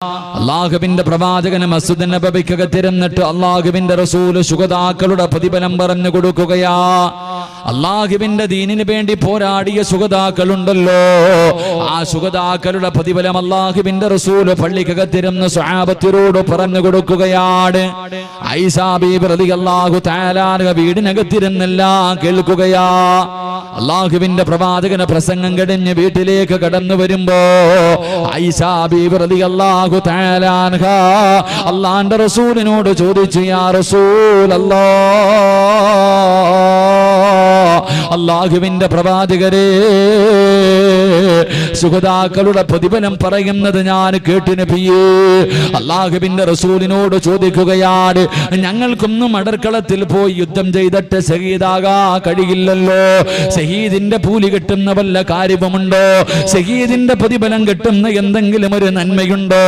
അല്ലാഹുവിന്റെ പ്രവാചകൻ മസ്ജിദ് നബവിക്കകത്തിരുന്നിട്ട് അല്ലാഹുവിന്റെ റസൂല് ശുഹദാക്കളുടെ പ്രതിഫലം പറഞ്ഞു കൊടുക്കുകയാ. അല്ലാഹുവിന്റെ ദീനിന് വേണ്ടി പോരാടിയ ശുഹദാക്കളുണ്ടല്ലോ, ആ ശുഹദാക്കളുടെ പ്രതിഫലം അല്ലാഹുവിന്റെ റസൂല് പള്ളിക്കകത്തിരുന്ന് സ്വഹാബത്തിനോട് പറഞ്ഞു കൊടുക്കുകയാണ്. ഐസാ ബീബി റളിയല്ലാഹു തആല അൻഹ വീടിനകത്തിരുന്നെല്ലാം കേൾക്കുകയാ. അല്ലാഹുവിന്റെ പ്രവാചകന് പ്രസംഗം കഴിഞ്ഞ് വീട്ടിലേക്ക് കടന്നു വരുമ്പോ ഐസാ ബീബി റളിയല്ലാഹു തആല അൻഹ അല്ലാഹുവിന്റെ റസൂലിനോട് ചോദിച്ചു, യാ റസൂലല്ലാഹ്, അല്ലാഹുവിന്റെ പ്രവാചകരെ, ശുഹദാക്കളുടെ പ്രതിഫലം പറയുന്നത് ഞാൻ കേട്ടു നബിയേ. അല്ലാഹുവിന്റെ റസൂലിനോട് ചോദിക്കുകയാണ്, ഞങ്ങൾക്കൊന്നും അടർക്കളത്തിൽ പോയി യുദ്ധം ചെയ്തിട്ട് ഷഹീദാകാ കഴിയില്ലല്ലോ. ഷഹീദിന്റെ കൂലി കിട്ടുന്ന വല്ല കാര്യവുമുണ്ടോ? ഷഹീദിന്റെ പ്രതിഫലം കിട്ടുന്ന എന്തെങ്കിലും ഒരു നന്മയുണ്ടോ?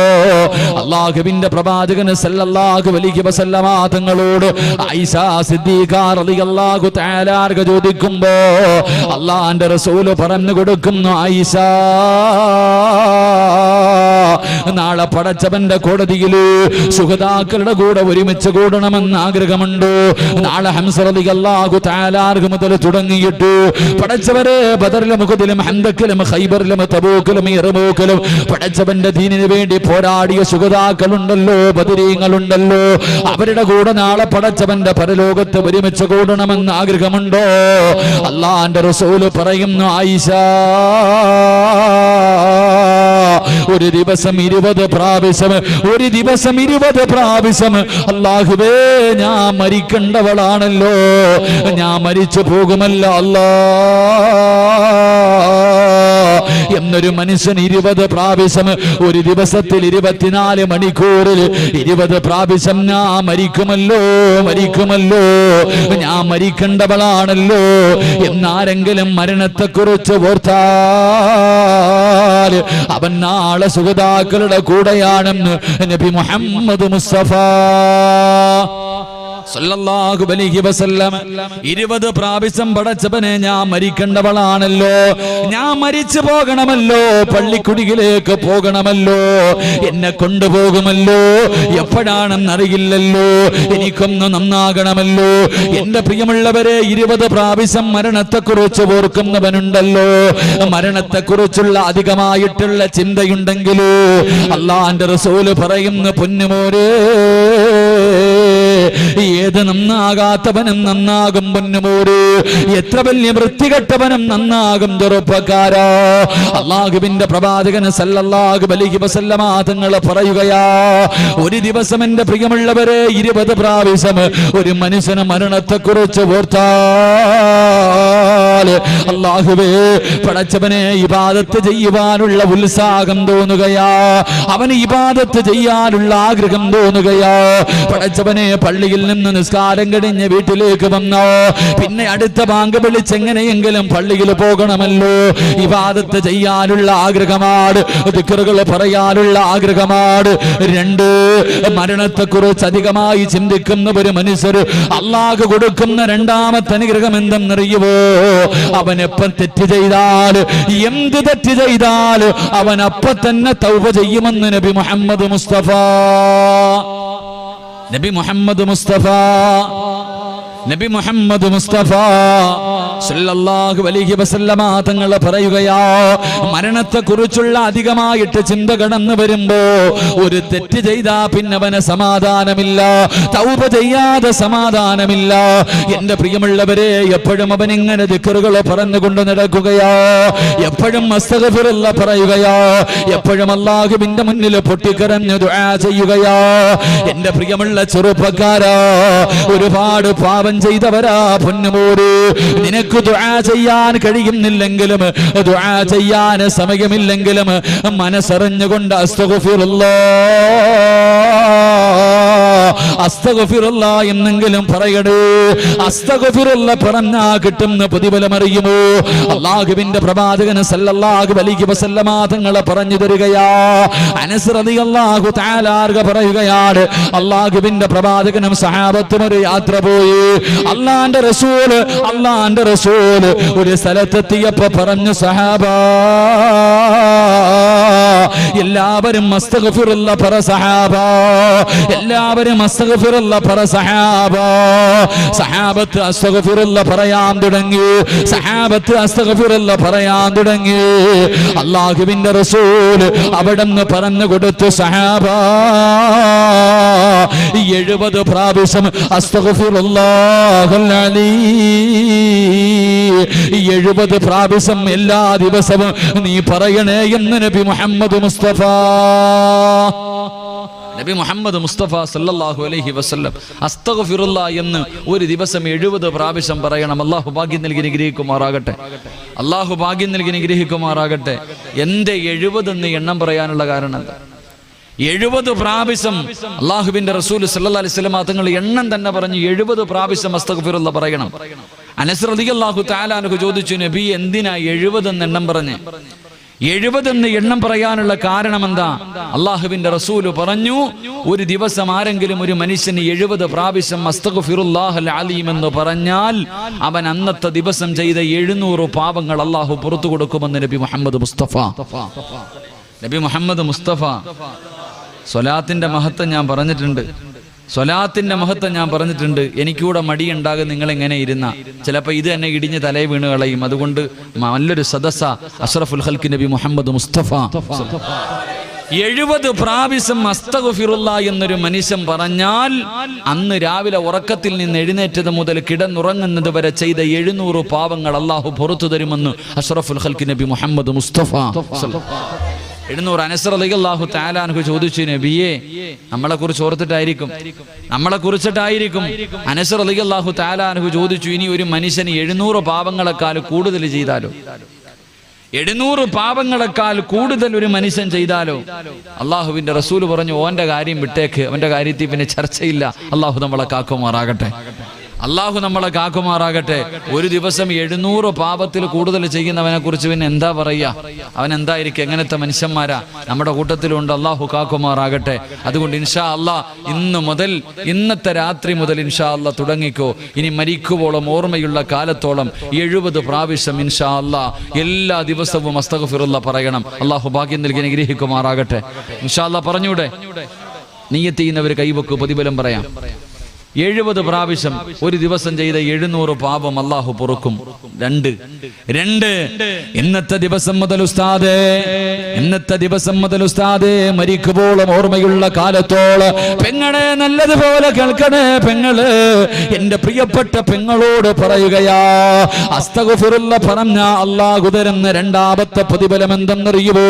അല്ലാഹുവിന്റെ പ്രവാചകന് സല്ലല്ലാഹു അലൈഹി വസല്ലമ തങ്ങളോട് ഐസാ സിദ്ദീഖ റളിയല്ലാഹു തആല അൻഹ ചോദിക്കുമ്പോ അല്ലാഹുവിന്റെ റസൂല് പറഞ്ഞു കൊടുക്കുന്നു, ഐസാ, നാളെ പടച്ചവന്റെ കോടതിയില് ശുഹദാക്കളുടെ കൂടെ ഒരുമിച്ച് കൂടണമെന്ന് ആഗ്രഹമുണ്ട്. നാളെ ഹംസ റളിയല്ലാഹു തആല അൻഹു മുതൽ തുടങ്ങിയിട്ട് പടച്ചവരെ ബദറിലും ഉഹദിലും ഹന്തക്കിലും ഖൈബറിലും തബൂക്കിലും യർമൂക്കിലും പടച്ചവന്റെ ദീനിന് വേണ്ടി പോരാടിയ ശുഹദാക്കളുണ്ടല്ലോ, ബദരീങ്ങളുണ്ടല്ലോ, അവരുടെ കൂടെ നാളെ പടച്ചവന്റെ പരലോകത്ത് ഒരുമിച്ച് കൂടണമെന്ന് ആഗ്രഹമുണ്ടോ? അല്ലാഹുവിന്റെ റസൂല് പറയുന്നു, ആയിഷാ, ഒരു ദിവസം 20 പ്രാവശ്യം, ഒരു ദിവസം 20 പ്രാവശ്യം അല്ലാഹുവേ, ഞാൻ മരിക്കേണ്ടവളാണല്ലോ, ഞാൻ മരിച്ചു പോകുമല്ലോ അല്ലാ എന്നൊരു മനുഷ്യൻ 20 പ്രാവശ്യം, ഒരു ദിവസത്തിൽ 24 മണിക്കൂറിൽ 20 പ്രാവശ്യം ഞാൻ മരിക്കുമല്ലോ, മരിക്കുമല്ലോ, ഞാൻ മരിക്കേണ്ടവളാണല്ലോ എന്നാരെങ്കിലും മരണത്തെക്കുറിച്ച് ഓർത്താൽ അവൻ നാളെ ശുഹദാക്കളുടെ കൂടെയാണെന്ന് നബി മുഹമ്മദ് മുസ്തഫ സല്ലല്ലാഹു അലൈഹി വസല്ലം 20 പ്രാവശ്യം പടച്ചവനെ, ഞാൻ മരിക്കേണ്ടവളാണല്ലോ, ഞാൻ മരിച്ചു പോകണമല്ലോ, പള്ളിക്കുടിയിലേക്ക് പോകണമല്ലോ, എന്നെ കൊണ്ടുപോകുമല്ലോ, എപ്പോഴാണെന്നറിയില്ലല്ലോ, എനിക്കൊന്ന് നന്നാകണമല്ലോ. എന്റെ പ്രിയമുള്ളവരെ, 20 പ്രാവശ്യം മരണത്തെക്കുറിച്ച് ഓർക്കുന്നവനുണ്ടല്ലോ, മരണത്തെക്കുറിച്ചുള്ള അധികമായിട്ടുള്ള ചിന്തയുണ്ടെങ്കിലോ അല്ലാഹുവിന്റെ റസൂല് പറയുന്നു, പൊന്നുമോരേ, ഏത് നന്നാകാത്തവനും നന്നാകും പൊന്നുമോര്, എത്ര വലിയ വൃത്തികെട്ടവനും നന്നാകും ചെറുപ്പക്കാരാ. അല്ലാഹുവിന്റെ പ്രവാചകൻ സല്ലല്ലാഹു അലൈഹി വസല്ലമ തങ്ങൾ പറയുകയാ, ഒരു ദിവസം എന്റെ പ്രിയമുള്ളവരെ 20 പ്രാവശ്യം ഒരു മനുഷ്യന് മരണത്തെക്കുറിച്ച് ഓർത്താൽ അല്ലാഹുവേ, പടച്ചവനെ ഇബാദത്ത് ചെയ്യുവാനുള്ള ഉത്സാഹം തോന്നുകയാ, അവന് ഇബാദത്ത് ചെയ്യാനുള്ള ആഗ്രഹം തോന്നുകയാ. പടച്ചവനെ, പള്ളിയിൽ നിന്ന് നിസ്കാരം കഴിഞ്ഞ് വീട്ടിലേക്ക് വന്നോ, പിന്നെ അടുത്ത ബാങ്ക് വിളിച്ചെങ്ങനെയെങ്കിലും പള്ളിയിൽ പോകണമല്ലോ, ഇബാദത്ത് ചെയ്യാനുള്ള ആഗ്രഹമാണ്, ദിക്റുകൾ പറയാനുള്ള ആഗ്രഹമാണ്. 2, മരണത്തെക്കുറിച്ച് അധികമായി ചിന്തിക്കുന്ന ഒരു മനുഷ്യർ അല്ലാഹു കൊടുക്കുന്ന രണ്ടാമത്തെ അനുഗ്രഹം എന്തെന്നറിയുവോ? അവൻ എപ്പം തെറ്റ് ചെയ്താൽ, എന്ത് തെറ്റ് ചെയ്താൽ അവൻ അപ്പം തന്നെ തൗബ ചെയ്യുമെന്ന് നബി മുഹമ്മദ് മുസ്തഫ, നബി മുഹമ്മദ് മുസ്തഫ, നബി മുഹമ്മദ് മുസ്തഫ സല്ലല്ലാഹു അലൈഹി വസല്ലമ തങ്ങൾ പറയുകയാ, മരണത്തെക്കുറിച്ചുള്ള അധികമായിട്ട് ചിന്ത കടന്നു വരുമ്പോ ഒരു തെറ്റ് ചെയ്താ പിന്നെ അവന് സമാധാനമില്ല, തൗബ ചെയ്യാതെ സമാധാനമില്ല. എന്റെ പ്രിയമുള്ളവരെ, എപ്പോഴും അവൻ ഇങ്ങനെ ദിക്റുകൾ പറഞ്ഞുകൊണ്ട് നടക്കുകയാ, എപ്പോഴും അസ്തഗ്ഫിറുല്ലാഹ് പറയുകയാ, എപ്പോഴും അല്ലാഹുവിന്റെ മുന്നിൽ പൊട്ടിക്കരഞ്ഞ് ദുആ ചെയ്യുകയാ. എന്റെ പ്രിയമുള്ള ചെറുപ്പക്കാരാ, ഒരുപാട് പാപം ചെയ്തവരാ പൊന്നുമോര്, നിനക്ക് ദുആ ചെയ്യാൻ കഴിയുന്നില്ലെങ്കിലും, ദുആ ചെയ്യാൻ സമയമില്ലെങ്കിലും മനസ്സറിഞ്ഞുകൊണ്ട് അസ്തഗ്ഫിറുല്ലാഹ് എന്നെങ്കിലും പറയണേ. അസ്തഗ്ഫിറുല്ലാഹ് പറഞ്ഞാ കിട്ടുന്ന പ്രതിഫലം അറിയുമോ? അല്ലാഹുവിന്റെ പ്രവാചകൻ സല്ലല്ലാഹു അലൈഹി വസല്ലമ തങ്ങൾ പറഞ്ഞു തരികയാ. അനസ് റളിയല്ലാഹു തആല അൻഹു പറയുകയാണ്, അല്ലാഹുവിന്റെ പ്രവാചകനും സഹാബത്തും ഒരു യാത്ര പോയി. അല്ലാഹുവിന്റെ റസൂൽ ഒരു സ്ഥലത്തെത്തിയപ്പോ പറഞ്ഞു, സഹാബാ, എല്ലാവരും അസ്തഗ്ഫിറുല്ലാഹ് പറ സഹാബ, എല്ലാവരും അസ്തഗ്ഫിറുല്ലാഹ് പറ സഹാബ. സഹാബത്ത് അസ്തഗ്ഫിറുല്ലാഹ് പറയാൻ തുടങ്ങി, സഹാബത്ത് അസ്തഗ്ഫിറുല്ലാഹ് പറയാൻ തുടങ്ങി. അല്ലാഹുവിന്റെ റസൂൽ അവിടുന്ന് പറഞ്ഞു കൊടുത്തു, സഹാബ 70 പ്രാവശ്യം അസ്തഗ്ഫിറുല്ലാഹൽ അലീം, 70 പ്രാവശ്യം എല്ലാ ദിവസവും നീ പറയണേ എന്ന് നബി മുഹമ്മദ് മുസ്തഫ. നബി മുഹമ്മദ് മുസ്തഫ സല്ലല്ലാഹു അലൈഹി വസല്ലം അസ്തഗ്ഫിറുല്ലാഹ് എന്ന് ഒരു ദിവസം 70 പ്രാവശ്യം പറയണം. അല്ലാഹു ഭാഗ്യം നൽകി അനുഗ്രഹിക്കുമാറാകട്ടെ, അല്ലാഹു ഭാഗ്യം നൽകി അനുഗ്രഹിക്കുമാറാകട്ടെ. എന്റെ 70 എന്ന് എണ്ണം പറയാനുള്ള കാരണം എന്താ? 70 പ്രാവശ്യം അല്ലാഹുവിന്റെ റസൂൽ സല്ലല്ലാഹു അലൈഹി വസല്ലം തങ്ങൾ എണ്ണം തന്നെ പറഞ്ഞു 70 പ്രാവശ്യം അസ്തഗ്ഫിറുല്ലാഹ് പറയണം. അനസ് റളിയല്ലാഹു തആല അൻഹു ചോദിച്ചു, നബി എന്തിനാ 70 എന്ന് എണ്ണം പറഞ്ഞേ? 70 എന്ന് എണ്ണം പറയാനുള്ള കാരണം എന്താ? അല്ലാഹുവിന്റെ റസൂൽ പറഞ്ഞു, ഒരു ദിവസം ആരെങ്കിലും ഒരു മനുഷ്യന് 70 പ്രാവശ്യം അസ്തഗ്ഫിറുല്ലാഹൽ അലീം എന്ന് പറഞ്ഞാൽ അവൻ അന്നത്തെ ദിവസം ചെയ്ത 700 പാപങ്ങൾ അല്ലാഹു പുറത്തു കൊടുക്കുമെന്ന് നബി മുഹമ്മദ് മുസ്തഫ. നബി മുഹമ്മദ് മുസ്തഫ സ്വലാത്തിന്റെ മഹത്വം ഞാൻ പറഞ്ഞിട്ടുണ്ട്, സ്വലാത്തിന്റെ മഹത്വം ഞാൻ പറഞ്ഞിട്ടുണ്ട്. എനിക്കൂടെ മടിയുണ്ടാകും നിങ്ങൾ എങ്ങനെ ഇരുന്ന, ചിലപ്പോൾ ഇത് തന്നെ ഇടിഞ്ഞ് തലയെ വീണ് കളയും. അതുകൊണ്ട് നല്ലൊരു സദസ്സ അഷ്റഫുൽ ഖൽഖ് നബി മുഹമ്മദ് മുസ്തഫ. 70 പ്രാവശ്യം അസ്തഗ്ഫിറുല്ലാഹ് എന്നൊരു മനുഷ്യൻ പറഞ്ഞാൽ അന്ന് രാവിലെ ഉറക്കത്തിൽ നിന്ന് എഴുന്നേറ്റത് മുതൽ കിടന്നുറങ്ങുന്നത് വരെ ചെയ്ത 700 പാവങ്ങൾ അല്ലാഹു പുറത്തു തരുമെന്ന് അഷ്റഫുൽ ഖൽഖ് നബി മുഹമ്മദ് മുസ്തഫ. 700. അനസ് റളിയല്ലാഹു തആല അൻഹു ചോദിച്ചു, നബിയെ നമ്മളെ കുറിച്ച് ഓർത്തിട്ടായിരിക്കും, നമ്മളെ കുറിച്ചിട്ടായിരിക്കും. അനസ് റളിയല്ലാഹു തആല അൻഹു ചോദിച്ചു, ഇനി ഒരു മനുഷ്യന് 700 പാപങ്ങളെക്കാൾ കൂടുതൽ ചെയ്താലോ? 700 പാപങ്ങളെക്കാൾ കൂടുതൽ ഒരു മനുഷ്യൻ ചെയ്താലോ? അള്ളാഹുവിന്റെ റസൂൽ പറഞ്ഞു, ഓന്റെ കാര്യം വിട്ടേക്ക്, അവന്റെ കാര്യത്തിൽ പിന്നെ ചർച്ചയില്ല. അള്ളാഹു നമ്മളെ കാക്കുമാറാകട്ടെ, അള്ളാഹു നമ്മളെ കാക്കുമാറാകട്ടെ. ഒരു ദിവസം 700 പാപത്തിൽ കൂടുതൽ ചെയ്യുന്നവനെ കുറിച്ച് പിന്നെ എന്താ പറയുക? അവൻ എന്തായിരിക്കും? എങ്ങനത്തെ മനുഷ്യന്മാരാ നമ്മുടെ കൂട്ടത്തിലുണ്ട്? അള്ളാഹു കാക്കുമാറാകട്ടെ. അതുകൊണ്ട് ഇൻഷാ അള്ളാഹ് ഇന്ന് മുതൽ, ഇന്നത്തെ രാത്രി മുതൽ ഇൻഷാ അള്ളാഹ് തുടങ്ങിക്കോ. ഇനി മരിക്കുവോളം ഓർമ്മയുള്ള കാലത്തോളം 70 പ്രാവശ്യം ഇൻഷാ അള്ളാഹ് എല്ലാ ദിവസവും അസ്തഗ്ഫിറുല്ലാഹ് പറയണം. അള്ളാഹു ഭാഗ്യം നൽകി അനുഗ്രഹിക്കുമാറാകട്ടെ. ഇൻഷാ അള്ളാഹ് പറഞ്ഞൂടെ? നിയ്യത്ത് ചെയ്യുന്നവർ കൈവെക്കു, പ്രതിഫലം പറയാം. 70 പ്രാവശ്യം ഒരു ദിവസം ചെയ്ത 700 പാപം അല്ലാഹു പൊറുക്കും. 2 ഇന്നത്തെ ദിവസം മുതൽ ഉസ്താദേ, ഇന്നത്തെ ദിവസം മുതൽ ഉസ്താദേ മരിക്കുവോളം ഓർമ്മയുള്ള കാലത്തോളം പെങ്ങളെ നല്ലതുപോലെ കേൾക്കണേ. പെങ്ങള് എന്റെ പ്രിയപ്പെട്ട പെങ്ങളോട് പറയുകയാ, അസ്തഗ്ഫിറുല്ലാഹ് പറഞ്ഞ അല്ലാഹു തരുന്ന രണ്ടാമത്തെ പ്രതിഫലം എന്തെന്നറിയുമോ?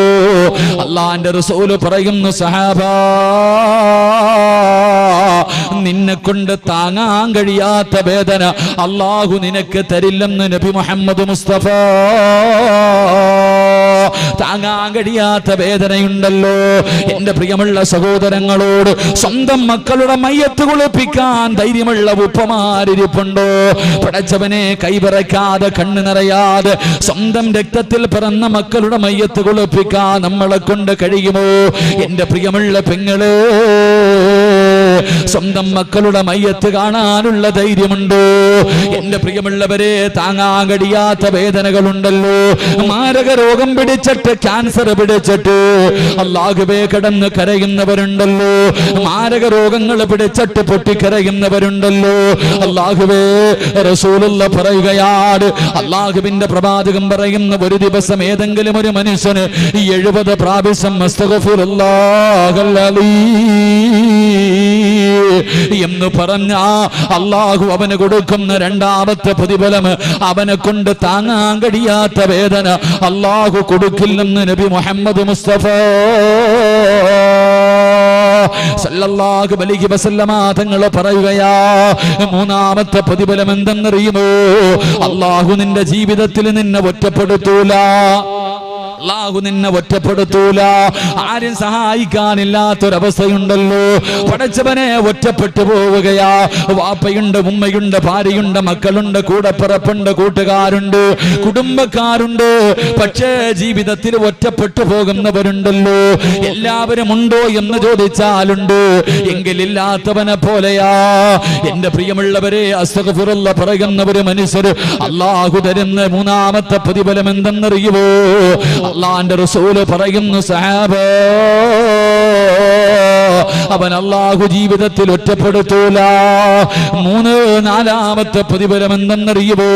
അല്ലാഹുവിന്റെ റസൂല് പറയുന്നു, സഹാബാ നിന്നെ കൊണ്ട് താങ്ങാൻ കഴിയാത്ത വേദന അല്ലാഹു നിനക്ക് തരില്ലെന്ന് നബി മുഹമ്മദ് മുസ്തഫ. താങ്ങാൻ കഴിയാത്ത വേദനയുണ്ടല്ലോ എന്റെ പ്രിയമുള്ള സഹോദരങ്ങളോട്. സ്വന്തം മക്കളുടെ മയ്യത്ത് കുളിപ്പിക്കാൻ ധൈര്യമുള്ള ഉപ്പമാരിപ്പുണ്ടോ? പടച്ചവനെ കൈവിറക്കാതെ കണ്ണു നിറയാതെ സ്വന്തം രക്തത്തിൽ പിറന്ന മക്കളുടെ മയ്യത്ത് കുളിപ്പിക്കാൻ നമ്മളെ കൊണ്ട് കഴിയുമോ? എന്റെ പ്രിയമുള്ള പെങ്ങളെ, സ്വന്തം മക്കളുടെ മയ്യത്ത് കാണാനുള്ള ധൈര്യമുണ്ടോ? എന്റെ പ്രിയമുള്ളവരെ, താങ്ങാൻ കഴിയാത്ത വേദനകളുണ്ടല്ലോ. മാരക രോഗം പിടിച്ചിട്ട്, ക്യാൻസർ പിടിച്ചിട്ട് അല്ലാഹുവേ കിടന്ന് കരയുന്നവരുണ്ടല്ലോ. മാരക രോഗങ്ങൾ പിടിച്ചിട്ട് പൊട്ടിക്കരയുന്നവരുണ്ടല്ലോ. അല്ലാഹുവേ, റസൂലുള്ളാഹ് പറയുകയാണ്, അല്ലാഹുവിന്റെ പ്രവാചകൻ പറയുന്ന, ഒരു ദിവസം ഏതെങ്കിലും ഒരു മനുഷ്യന് 70 പ്രാവശ്യം അസ്തഗ്ഫിറുല്ലാഹൽ അലീം എന്ന് പറഞ്ഞ അല്ലാഹു അവന് കൊടുക്കുന്ന രണ്ടാമത്തെ പ്രതിഫലം, അവനെ കൊണ്ട് താങ്ങാൻ കഴിയാത്ത വേദന അല്ലാഹു കൊടുക്കില്ലെന്ന് നബി മുഹമ്മദ് മുസ്തഫ സല്ലല്ലാഹു അലൈഹി വസല്ലമ തങ്ങൾ പറയുകയാ. മൂന്നാമത്തെ പ്രതിഫലം എന്തെന്നറിയുമോ? അല്ലാഹു നിന്റെ ജീവിതത്തിൽ നിന്നെ ഒറ്റപ്പെടുത്തൂല. അല്ലാഹു നിന്നെ ഒറ്റപ്പെടുത്തൂല. ആരും സഹായിക്കാനില്ലാത്തൊരവസ്ഥയുണ്ടല്ലോ. പടച്ചവനെ ഒറ്റപ്പെട്ടു പോവുകയാ. വാപ്പയുണ്ട്, ഉമ്മയുണ്ട്, ഭാര്യയുണ്ട്, മക്കളുണ്ട്, കൂടപ്പിറപ്പുണ്ട്, കൂട്ടുകാരുണ്ട്, കുടുംബക്കാരുണ്ട്. പക്ഷേ ജീവിതത്തിൽ ഒറ്റപ്പെട്ടു പോകുന്നവരുണ്ടല്ലോ. എല്ലാവരും ഉണ്ടോ എന്ന് ചോദിച്ചാലുണ്ട്. എങ്കിലില്ലാത്തവനെ പോലെയാ. എന്റെ പ്രിയമുള്ളവരെ, അസ്തഗ്ഫിറുല്ലാഹ് പറയുന്ന ഒരു മനുഷ്യർ അല്ലാഹു തരുന്ന മൂന്നാമത്തെ പ്രതിഫലം എന്തെന്നറിയുമോ? അള്ളാന്റെ റസൂല് പറയുന്നു സഹാബ, അവൻ അല്ലാഹു ജീവിതത്തിൽ ഒറ്റപ്പെടുത്തൂല. 4-4ാമത്തെ പ്രതിഫലം എന്തെന്നറിയുമോ?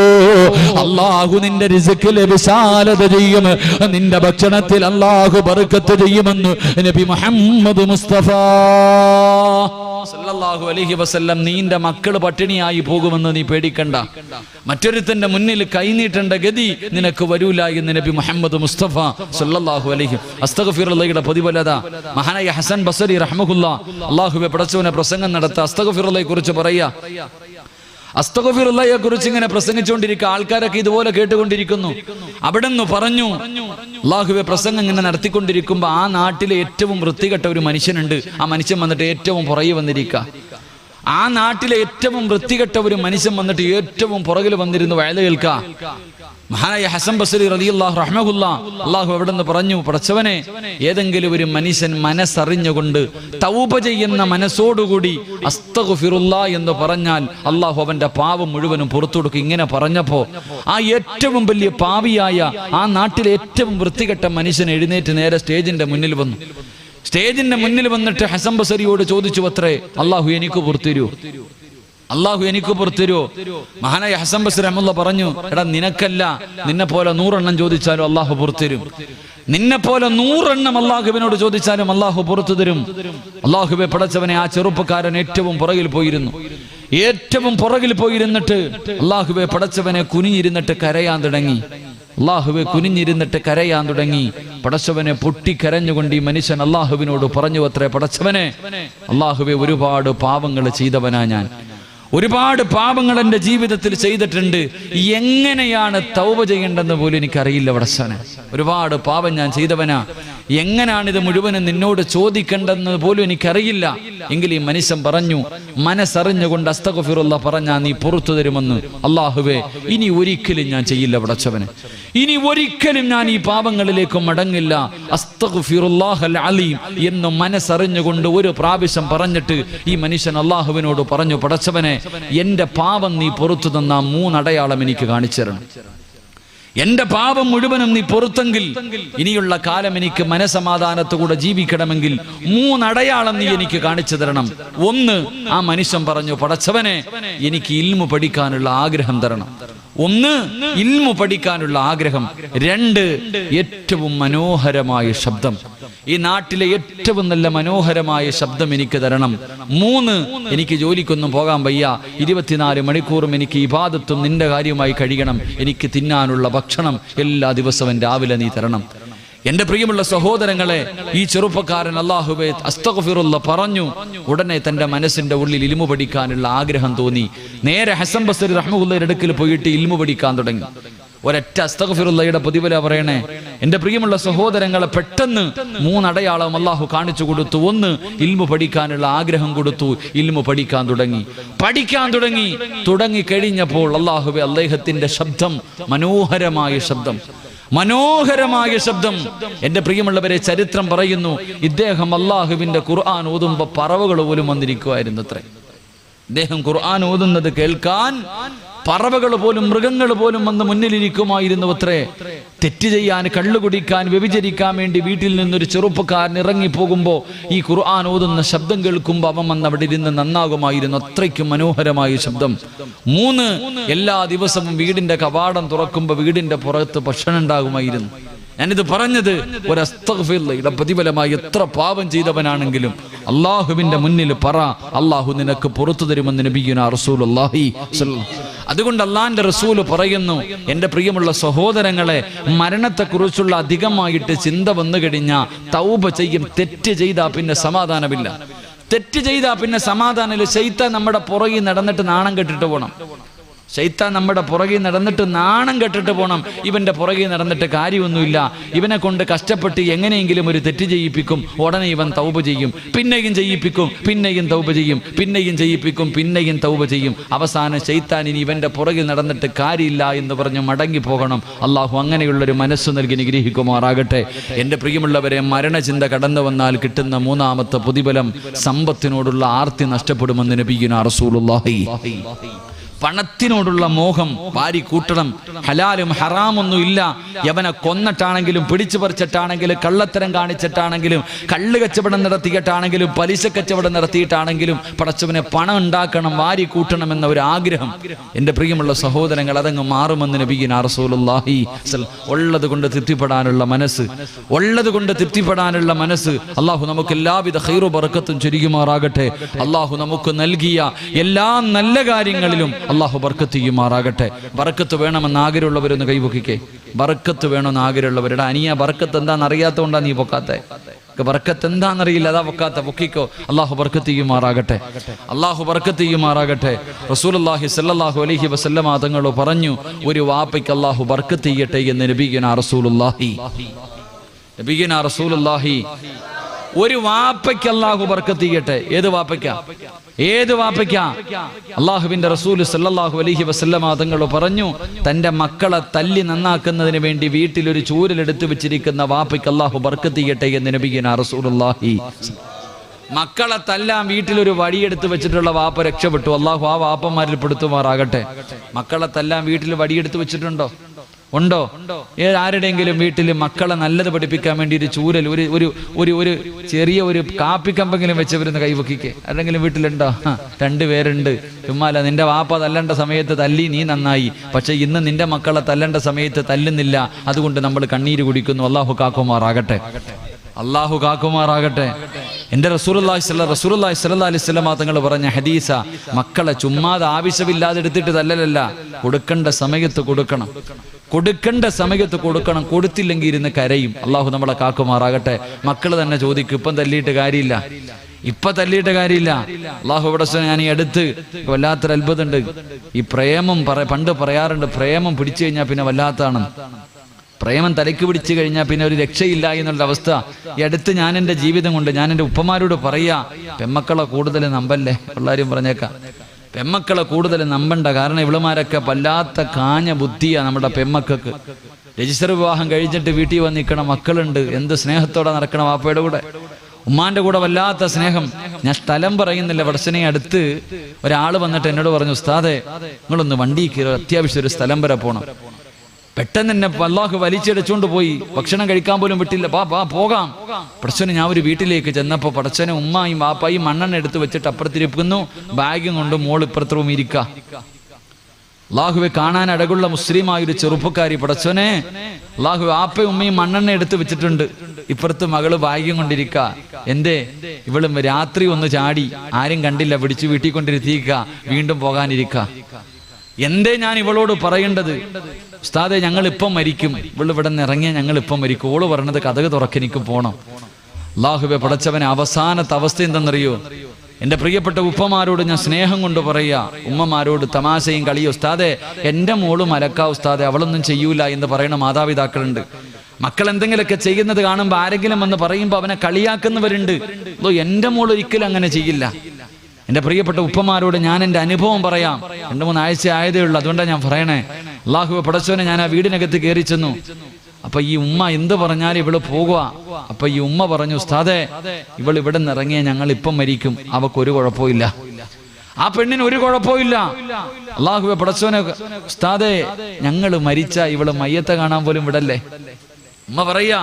അല്ലാഹു നിന്റെ റിസ്കിൽ വിശാലത ചെയ്യും, നിന്റെ ഭക്ഷണത്തിൽ അല്ലാഹു ബർക്കത്ത് ചെയ്യുമെന്ന് നബി മുഹമ്മദ് മുസ്തഫ സല്ലല്ലാഹു അലൈഹി വസല്ലം. നിന്റെ മക്കള് പട്ടിണിയായി പോകുമെന്ന് നീ പേടിക്കണ്ട. മറ്റൊരുത്തന്റെ മുന്നിൽ കൈനീട്ടേണ്ട ഗതി നിനക്ക് വരൂല എന്ന് നബി മുഹമ്മദ് മുസ്തഫ സല്ലല്ലാഹു അലൈഹി. അസ്തഗ്ഫിറുല്ലാഹിയുടെ പ്രതിഫലത മഹാനായ ഹസൻ ബസരി റഹ്മഹുല്ലാഹ് അല്ലാഹുവേ പടച്ചവനെ പ്രസംഗം നടത്ത അസ്തഗ്ഫിറുല്ലാഹിയെ കുറിച്ച് പറയാ. അസ്തഗ്ഫിറുല്ലാഹിയെ കുറിച്ച് ഇങ്ങനെ പ്രസംഗിച്ചുകൊണ്ടിരിക്കുക, ആൾക്കാരൊക്കെ ഇതുപോലെ കേട്ടുകൊണ്ടിരിക്കുന്നു. അവിടെന്ന് പറഞ്ഞു, അല്ലാഹുവേ പ്രസംഗം ഇങ്ങനെ നടത്തിക്കൊണ്ടിരിക്കുമ്പോൾ ആ നാട്ടിലെ ഏറ്റവും വൃത്തികെട്ട ഒരു മനുഷ്യനുണ്ട്. ആ മനുഷ്യൻ വന്നിട്ട് ഏറ്റവും പുറകെ വന്നിരിക്കുക. ആ നാട്ടിലെ ഏറ്റവും വൃത്തികെട്ട ഒരു മനുഷ്യൻ വന്നിട്ട് ഏറ്റവും പുറകിൽ വന്നിരുന്നു വയല് കേൾക്കുക. മഹാനായ ഹസൻ ബസരി റളിയല്ലാഹു റഹ്മഹുല്ലാഹ് അല്ലാഹു അവിടെ നിന്ന് പറഞ്ഞു, പടച്ചവനെ ഏതെങ്കിലും ഒരു മനുഷ്യൻ മനസ്സറിഞ്ഞുകൊണ്ട് തൗബ ചെയ്യുന്ന മനസ്സോടുകൂടി അസ്തഗ്ഫിറുല്ലാഹ് എന്ന് പറഞ്ഞാൽ അല്ലാഹു അവന്റെ പാപം മുഴുവനും പുറത്തു കൊടുക്കും. ഇങ്ങനെ പറഞ്ഞപ്പോ ആ ഏറ്റവും വലിയ പാപിയായ ആ നാട്ടിലെ ഏറ്റവും വൃത്തികെട്ട മനുഷ്യൻ എഴുന്നേറ്റ് നേരെ സ്റ്റേജിന്റെ മുന്നിൽ വന്നു. സ്റ്റേജിന്റെ മുന്നിൽ വന്നിട്ട് ഹസൻ ബസരിയോട് ചോദിച്ചു അത്രേ, അല്ലാഹു എനിക്ക് പുറത്തുതരൂ, അല്ലാഹു എനിക്ക് പുറത്തുതരൂ. മഹാനായ ഹസൻ ബസരി റഹ്മത്തുള്ളാഹി പറഞ്ഞു, എടാ നിനക്കല്ല, നിന്നെ പോലെ 100 എണ്ണം ചോദിച്ചാലും അല്ലാഹു പുറത്തുതരും. നിന്നെ പോലെ 100 എണ്ണം അല്ലാഹുവിനോട് ചോദിച്ചാലും അല്ലാഹു പുറത്തു തരും. അല്ലാഹുവേ പടച്ചവനെ, ആ ചെറുപ്പക്കാരൻ ഏറ്റവും പുറകിൽ പോയിരുന്നു. ഏറ്റവും പുറകിൽ പോയിരുന്നിട്ട് അല്ലാഹുവേ പടച്ചവനെ കുനിഞ്ഞിരുന്നിട്ട് കരയാൻ തുടങ്ങി. അല്ലാഹുവേ കുനിഞ്ഞിരുന്നിട്ട് കരയാൻ തുടങ്ങി. പടച്ചവനെ പൊട്ടിക്കരഞ്ഞുകൊണ്ട് ഈ മനുഷ്യൻ അല്ലാഹുവിനോട് പറഞ്ഞു അത്രേ, പടച്ചവനെ അല്ലാഹുവേ ഒരുപാട് പാപങ്ങൾ ചെയ്തവനാ ഞാൻ, ഒരുപാട് പാപങ്ങൾ എൻ്റെ ജീവിതത്തിൽ ചെയ്തിട്ടുണ്ട്. എങ്ങനെയാണ് തൗബ ചെയ്യേണ്ടെന്ന് പോലും എനിക്കറിയില്ല പടച്ചവനെ. ഒരുപാട് പാപം ഞാൻ ചെയ്തവനാ, എങ്ങനെയാണിത് മുഴുവനും നിന്നോട് ചോദിക്കേണ്ടെന്ന് പോലും എനിക്കറിയില്ല. എങ്കിൽ ഈ മനുഷ്യൻ പറഞ്ഞു, മനസ്സറിഞ്ഞുകൊണ്ട് അസ്തഗ്ഫിറുല്ലാഹ് പറഞ്ഞാ നീ പുറത്തു തരുമെന്ന്. അല്ലാഹുവേ ഇനി ഒരിക്കലും ഞാൻ ചെയ്യില്ല പടച്ചവനെ, ഇനി ഒരിക്കലും ഞാൻ ഈ പാപങ്ങളിലേക്ക് മടങ്ങില്ല. അസ്തഗ്ഫിറുല്ലാഹൽ അലീം എന്ന് മനസ്സറിഞ്ഞുകൊണ്ട് ഒരു പ്രാവശ്യം പറഞ്ഞിട്ട് ഈ മനുഷ്യൻ അല്ലാഹുവിനോട് പറഞ്ഞു, പടച്ചവനെ എന്റെ പാപം നീ പുറത്തു തന്ന 3 അടയാളം എനിക്ക് കാണിച്ചു തരണം. എന്റെ പാപം മുഴുവനും നീ പുറത്തെങ്കിൽ ഇനിയുള്ള കാലം എനിക്ക് മനസമാധാനത്തോടെ ജീവിക്കണമെങ്കിൽ 3 അടയാളം നീ എനിക്ക് കാണിച്ചു തരണം. 1, ആ മനുഷ്യൻ പറഞ്ഞു, പടച്ചവനെ എനിക്ക് ഇൽമു പഠിക്കാനുള്ള ആഗ്രഹം തരണം. 1, ഇൽമു പഠിക്കാനുള്ള ആഗ്രഹം. 2, ഏറ്റവും മനോഹരമായ ശബ്ദം, ഈ നാട്ടിലെ ഏറ്റവും നല്ല മനോഹരമായ ശബ്ദം എനിക്ക് തരണം. 3, എനിക്ക് ജോലിക്കൊന്നും പോകാൻ വയ്യ, 24 മണിക്കൂറും എനിക്ക് ഇബാദത്തും നിന്റെ കാര്യമായി കഴിയണം. എനിക്ക് തിന്നാനുള്ള ഭക്ഷണം എല്ലാ ദിവസവും രാവിലെ നീ തരണം. എന്റെ പ്രിയമുള്ള സഹോദരങ്ങളെ, ഈ ചെറുപ്പക്കാരൻ അല്ലാഹുവേ അസ്തഗ്ഫിറുല്ലാഹ് പറഞ്ഞു. ഉടനെ തന്റെ മനസ്സിന്റെ ഉള്ളിൽ ഇൽമു പഠിക്കാനുള്ള ആഗ്രഹം തോന്നി. നേരെ ഹസൻ ബസരി റഹ്മത്തുള്ളാഹിയുടെ അടുക്കൽ പോയിട്ട് ഇൽമു പഠിക്കാൻ തുടങ്ങി. ഒരൊറ്റ അസ്തഗ്ഫിറുല്ലാഹയുടെ പ്രതിഫല പറയണേ. എന്റെ പ്രിയമുള്ള സഹോദരങ്ങളെ, പെട്ടെന്ന് 3 അടയാളം അല്ലാഹു കാണിച്ചു കൊടുത്തു. 1, ഇൽമു പഠിക്കാനുള്ള ആഗ്രഹം കൊടുത്തു. ഇൽമു പഠിക്കാൻ തുടങ്ങി കഴിഞ്ഞപ്പോൾ അല്ലാഹുവേ അദ്ദേഹത്തിന്റെ ശബ്ദം മനോഹരമായ ശബ്ദം. എന്റെ പ്രിയമുള്ളവരെ, ചരിത്രം പറയുന്നു, ഇദ്ദേഹം അല്ലാഹുവിന്റെ ഖുർആൻ ഓതുമ്പോൾ പറവകൾ പോലും വന്നിരിക്കുമായിരുന്നു അത്രേ. ഇദ്ദേഹം ഖുർആൻ ഓതുന്നത് കേൾക്കാൻ പറവകൾ പോലും മൃഗങ്ങൾ പോലും വന്ന് മുന്നിലിരിക്കുമായിരുന്നു അത്രേ. തെറ്റ് ചെയ്യാൻ, കള്ളു കുടിക്കാൻ, വ്യഭിചരിക്കാൻ വേണ്ടി വീട്ടിൽ നിന്നൊരു ചെറുപ്പക്കാരൻ ഇറങ്ങിപ്പോകുമ്പോൾ ഈ ഖുർആൻ ഓതുന്ന ശബ്ദം കേൾക്കുമ്പോൾ അവൻ വന്ന് അവിടെ ഇരുന്ന് നന്നാകുമായിരുന്നു. അത്രയ്ക്കും മനോഹരമായ ശബ്ദം. 3, എല്ലാ ദിവസവും വീടിന്റെ കവാടം തുറക്കുമ്പോൾ വീടിന്റെ പുറത്ത് ഭക്ഷണം ഉണ്ടാകുമായിരുന്നു. ഞാനിത് പറഞ്ഞത് ഒരു അസ്തഗ്ഫിറുല്ലാഹയുടെ പ്രതിഫലമായി എത്ര പാപം ചെയ്തവനാണെങ്കിലും അല്ലാഹുവിന്റെ മുന്നിൽ പറ, അല്ലാഹു നിനക്ക് പുറത്തു തരുമെന്ന് നബിയുനാ റസൂലുള്ളാഹി സ്വല്ലല്ലാഹു. അതുകൊണ്ട് അല്ലാഹുവിന്റെ റസൂൽ പറയുന്നു, എന്റെ പ്രിയമുള്ള സഹോദരങ്ങളെ, മരണത്തെക്കുറിച്ചുള്ള അധികമായിട്ട് ചിന്ത വന്നു കഴിഞ്ഞാൽ തൗബ ചെയ്യും. തെറ്റ് ചെയ്താൽ പിന്നെ സമാധാനമില്ല. തെറ്റ് ചെയ്താൽ പിന്നെ സമാധാനമില്ല. ശൈത്താൻ നമ്മുടെ പുറകിൽ നടന്നിട്ട് നാണം കെട്ടിട്ട് പോകണം. ശൈത്താൻ നമ്മുടെ പുറകിൽ നടന്നിട്ട് നാണം കെട്ടിട്ട് പോകണം. ഇവന്റെ പുറകിൽ നടന്നിട്ട് കാര്യമൊന്നുമില്ല. ഇവനെ കൊണ്ട് കഷ്ടപ്പെട്ട് എങ്ങനെയെങ്കിലും ഒരു തെറ്റ് ചെയ്യിപ്പിക്കും. ഉടനെ ഇവൻ തൗബ ചെയ്യും, പിന്നെയും ചെയ്യിപ്പിക്കും, പിന്നെയും തൗബ ചെയ്യും, പിന്നെയും ചെയ്യിപ്പിക്കും, പിന്നെയും തൗബ ചെയ്യും. അവസാനം ശൈത്താൻ ഇനി ഇവന്റെ പുറകിൽ നടന്നിട്ട് കാര്യമില്ല എന്ന് പറഞ്ഞ് മടങ്ങി പോകണം. അള്ളാഹു അങ്ങനെയുള്ളൊരു മനസ്സ് നൽകി നിഗ്രഹിക്കുമാറാകട്ടെ. എൻ്റെ പ്രിയമുള്ളവരെ, മരണചിന്ത കടന്നു വന്നാൽ കിട്ടുന്ന 3-ാമത്തെ പ്രതിഫലം സമ്പത്തിനോടുള്ള ആർത്തി നഷ്ടപ്പെടുമെന്ന് നബിയുനാ റസൂലുള്ളാഹി. പണത്തിനോടുള്ള മോഹം വാരി കൂട്ടണം. ഹലാലും ഹറാമൊന്നും ഇല്ല. യവനെ കൊന്നിട്ടാണെങ്കിലും പിടിച്ചു പറിച്ചിട്ടാണെങ്കിലും കള്ളത്തരം കാണിച്ചിട്ടാണെങ്കിലും കള്ള് കച്ചവടം നടത്തിയിട്ടാണെങ്കിലും പലിശ കച്ചവടം നടത്തിയിട്ടാണെങ്കിലും പടച്ചവനെ പണം ഉണ്ടാക്കണം, വാരി കൂട്ടണം എന്ന ഒരു ആഗ്രഹം എൻ്റെ പ്രിയമുള്ള സഹോദരങ്ങൾ അതങ്ങ് മാറുമെന്ന് നബിയുനാ റസൂലുള്ളാഹി. ഉള്ളത് കൊണ്ട് തൃപ്തിപ്പെടാനുള്ള മനസ്സ്, ഉള്ളത് കൊണ്ട് തൃപ്തിപ്പെടാനുള്ള മനസ്സ് അള്ളാഹു നമുക്ക് എല്ലാവിധ ഖൈറു ബറക്കത്തും ചൊരിയുമാറാകട്ടെ. അള്ളാഹു നമുക്ക് നൽകിയ എല്ലാ നല്ല കാര്യങ്ങളിലും അള്ളാഹു ബർക്കത്ത് ചെയ്യുമാറാകട്ടെ. ബർക്കത്ത് വേണമെന്ന് ആഗ്രഹമുള്ളവരൊന്ന് കൈപൊക്കിക്കേ. ബർക്കത്ത് വേണമെന്ന് ആഗ്രഹമുള്ളവരുടെ അനിയ ബർക്കത്ത് എന്താണെന്ന് അറിയാത്തതുകൊണ്ടാണ് നീ പൊക്കാത്തെ. ബർക്കത്ത് എന്താണെന്നറിയില്ല, അതാ പൊക്കാത്ത. പൊക്കിക്കോ. അള്ളാഹു ബർക്കത്ത് ചെയ്യുമാറാകട്ടെ. അള്ളാഹു ബർക്കത്ത് ചെയ്യുമാറാകട്ടെ. റസൂലുള്ളാഹി സ്വല്ലല്ലാഹു അലൈഹി വസല്ലമ തങ്ങൾ പറഞ്ഞു, ഒരു വാപ്പയ്ക്ക് അള്ളാഹു ബർക്കത്ത് ചെയ്യട്ടെ എന്ന് നബിയുനാ റസൂലുള്ളാഹി. നബിയുനാ റസൂലുള്ളാഹി ഒരു വാപ്പയ്ക്ക് അള്ളാഹു ബർക്കത്ത് ചെയ്യട്ടെ. ഏത് വാപ്പയ്ക്കാ? ഏത് വാപ്പയ്ക്കാ? അള്ളാഹുവിന്റെ റസൂൽ സല്ലല്ലാഹു അലൈഹി വസല്ലമ തങ്ങൾ പറഞ്ഞു, തന്റെ മക്കളെ തല്ലി നന്നാക്കുന്നതിന് വേണ്ടി വീട്ടിലൊരു ചൂരലെടുത്ത് വെച്ചിരിക്കുന്ന വാപ്പയ്ക്ക് അള്ളാഹു ബർക്കത്ത് ചെയ്യട്ടെ എന്ന് നബിയുനാ റസൂലുള്ളാഹി. മക്കളെ തല്ലാൻ വീട്ടിലൊരു വടിയെടുത്ത് വെച്ചിട്ടുള്ള വാപ്പ രക്ഷപ്പെട്ടു. അള്ളാഹു ആ വാപ്പന്മാരിൽ പെടുത്തുമാറാകട്ടെ. മക്കളെ തല്ലാൻ വീട്ടിൽ വടിയെടുത്ത് വെച്ചിട്ടുണ്ടോ? ഉണ്ടോ? ആരുടെയെങ്കിലും വീട്ടിൽ മക്കളെ നല്ലത് പഠിപ്പിക്കാൻ വേണ്ടി ഒരു ചൂരൽ, ഒരു ചെറിയ ഒരു കാപ്പിക്കമ്പെങ്കിലും വെച്ചവരുന്ന് കൈവക്കിക്കേ. ആരുടെങ്കിലും വീട്ടിലുണ്ടോ? 2 പേരുണ്ട്. ചുമ്മാല നിന്റെ വാപ്പ തല്ലേണ്ട സമയത്ത് തല്ലി, നീ നന്നായി. പക്ഷെ ഇന്ന് നിന്റെ മക്കളെ തല്ലേണ്ട സമയത്ത് തല്ലുന്നില്ല. അതുകൊണ്ട് നമ്മൾ കണ്ണീര് കുടിക്കുന്നു. അള്ളാഹു കാക്കുമാറാകട്ടെ. അള്ളാഹു കാക്കുമാറാകട്ടെ. എൻ്റെ റസൂലുള്ളാഹി സ്വല്ലല്ലാഹി അലൈഹി വസല്ലം തങ്ങൾ പറഞ്ഞ ഹദീസ, മക്കളെ ചുമ്മാതെ ആവശ്യമില്ലാതെ എടുത്തിട്ട് തല്ലലല്ല, കൊടുക്കേണ്ട സമയത്ത് കൊടുക്കണം. കൊടുക്കേണ്ട സമയത്ത് കൊടുക്കണം. കൊടുത്തില്ലെങ്കിൽ ഇരുന്ന് കരയും. അള്ളാഹു നമ്മളെ കാക്കുമാറാകട്ടെ. മക്കൾ തന്നെ ചോദിക്കും, ഇപ്പം തല്ലിയിട്ട് കാര്യമില്ല, ഇപ്പൊ തല്ലിയിട്ട് കാര്യമില്ല. അള്ളാഹു ഇവിടെ ഞാൻ ഈ അടുത്ത് വല്ലാത്തൊരു അത്ഭുതമുണ്ട്. ഈ പ്രേമം പണ്ട് പറയാറുണ്ട്, പ്രേമം പിടിച്ചു കഴിഞ്ഞാൽ പിന്നെ വല്ലാത്താണ്. പ്രേമം തലയ്ക്ക് പിടിച്ചു കഴിഞ്ഞാൽ പിന്നെ ഒരു രക്ഷയില്ല എന്നുള്ള അവസ്ഥ ഈ അടുത്ത് ഞാൻ എൻ്റെ ജീവിതം കൊണ്ട് ഞാൻ എൻ്റെ ഉപ്പമാരോട് പറയാ, പെമ്മക്കളെ കൂടുതൽ നമ്പല്ലേ. പിള്ളേരും പറഞ്ഞേക്കാം, പെമ്മക്കളെ കൂടുതൽ നമ്പണ്ട. കാരണം ഇവളുമാരൊക്കെ വല്ലാത്ത കാഞ്ഞ ബുദ്ധിയാ നമ്മുടെ പെമ്മക്കൾക്ക്. രജിസ്റ്റർ വിവാഹം കഴിഞ്ഞിട്ട് വീട്ടിൽ വന്ന് നിൽക്കണ മക്കളുണ്ട്. എന്ത് സ്നേഹത്തോടെ നടക്കണം വാപ്പയുടെ കൂടെ, ഉമ്മാന്റെ കൂടെ വല്ലാത്ത സ്നേഹം. ഞാൻ സ്ഥലം പറയുന്നില്ല. വടച്ചനെ അടുത്ത് ഒരാൾ വന്നിട്ട് എന്നോട് പറഞ്ഞു, ഉസ്താദേ നിങ്ങളൊന്ന് വണ്ടി കയറി, അത്യാവശ്യം ഒരു സ്ഥലം വരെ പോകണം. പെട്ടെന്ന് തന്നെ അല്ലാഹു വലിച്ചെടുച്ചുകൊണ്ട് പോയി. ഭക്ഷണം കഴിക്കാൻ പോലും വിട്ടില്ല. പോകാം. പടച്ചോനെ ഞാൻ ഒരു വീട്ടിലേക്ക് ചെന്നപ്പോ പടച്ചോനെ ഉമ്മായും വാപ്പായും മണ്ണെണ്ണ എടുത്ത് വെച്ചിട്ട് അപ്പുറത്തിരിക്കുന്നു, ബാഗും കൊണ്ട് മോൾ ഇപ്പുറത്ത് റൂം ഇരിക്ക. അല്ലാഹുവെ കാണാൻ അടകുള്ള മുസ്ലിമായ ഒരു ചെറുപ്പക്കാരി. പടച്ചോനെ അല്ലാഹു വാപ്പയും ഉമ്മയും മണ്ണെണ്ണ എടുത്ത് വെച്ചിട്ടുണ്ട്, ഇപ്പുറത്ത് മകള് ബാഗും കൊണ്ടിരിക്ക. എന്തേ? ഇവളും രാത്രി ഒന്ന് ചാടി, ആരും കണ്ടില്ല, പിടിച്ചു വീട്ടിൽ കൊണ്ടിരുത്തിക്ക, വീണ്ടും പോകാനിരിക്ക. എന്തേ ഞാൻ ഇവളോട് പറയേണ്ടത്? ഉസ്താദെ ഞങ്ങൾ ഇപ്പം മരിക്കും, ഇവൾ ഇവിടെ നിന്ന് ഇറങ്ങിയ ഞങ്ങൾ ഇപ്പം മരിക്കും. ഓള് പറഞ്ഞത് കതക് തുറക്കെനിക്ക് പോണം. അല്ലാഹുവേ പടച്ചവനെ അവസാനത്തെ അവസ്ഥ എന്തെന്നറിയോ? എൻ്റെ പ്രിയപ്പെട്ട ഉപ്പമാരോട് ഞാൻ സ്നേഹം കൊണ്ട് പറയാ, ഉമ്മമാരോട് തമാശയും കളിയോ, ഉസ്താദെ എൻ്റെ മോള് മലക്കാ ഉസ്താദെ, അവളൊന്നും ചെയ്യൂല എന്ന് പറയുന്ന മാതാപിതാക്കളുണ്ട്. മക്കൾ എന്തെങ്കിലുമൊക്കെ ചെയ്യുന്നത് കാണുമ്പോൾ ആരെങ്കിലും വന്ന് പറയുമ്പോൾ അവനെ കളിയാക്കുന്നവരുണ്ട്. എൻ്റെ മോൾ ഒരിക്കലും അങ്ങനെ ചെയ്യില്ല. എൻ്റെ പ്രിയപ്പെട്ട ഉപ്പമാരോട് ഞാൻ എൻ്റെ അനുഭവം പറയാം. 2-3 ആഴ്ച ആയതേ ഉള്ളൂ, അതുകൊണ്ടാണ് ഞാൻ പറയണേ. അല്ലാഹുവേ പടച്ചോനെ ഞാൻ ആ വീടിനകത്ത് കയറി ചെന്നു. അപ്പൊ ഈ ഉമ്മ എന്ത് പറഞ്ഞാലും ഇവള് പോകുക. അപ്പൊ ഈ ഉമ്മ പറഞ്ഞു, ഉസ്താദേ ഇവൾ ഇവിടെ നിന്ന് ഇറങ്ങിയ ഞങ്ങൾ ഇപ്പം മരിക്കും, അവക്കൊരു കുഴപ്പമില്ല. ആ പെണ്ണിന് ഒരു കുഴപ്പമില്ല. അല്ലാഹുവേ പടച്ചോനെ ഉസ്താദേ ഞങ്ങൾ മരിച്ച ഇവള് മയ്യത്തെ കാണാൻ പോലും വിടല്ലേ. ഉമ്മ പറയാ,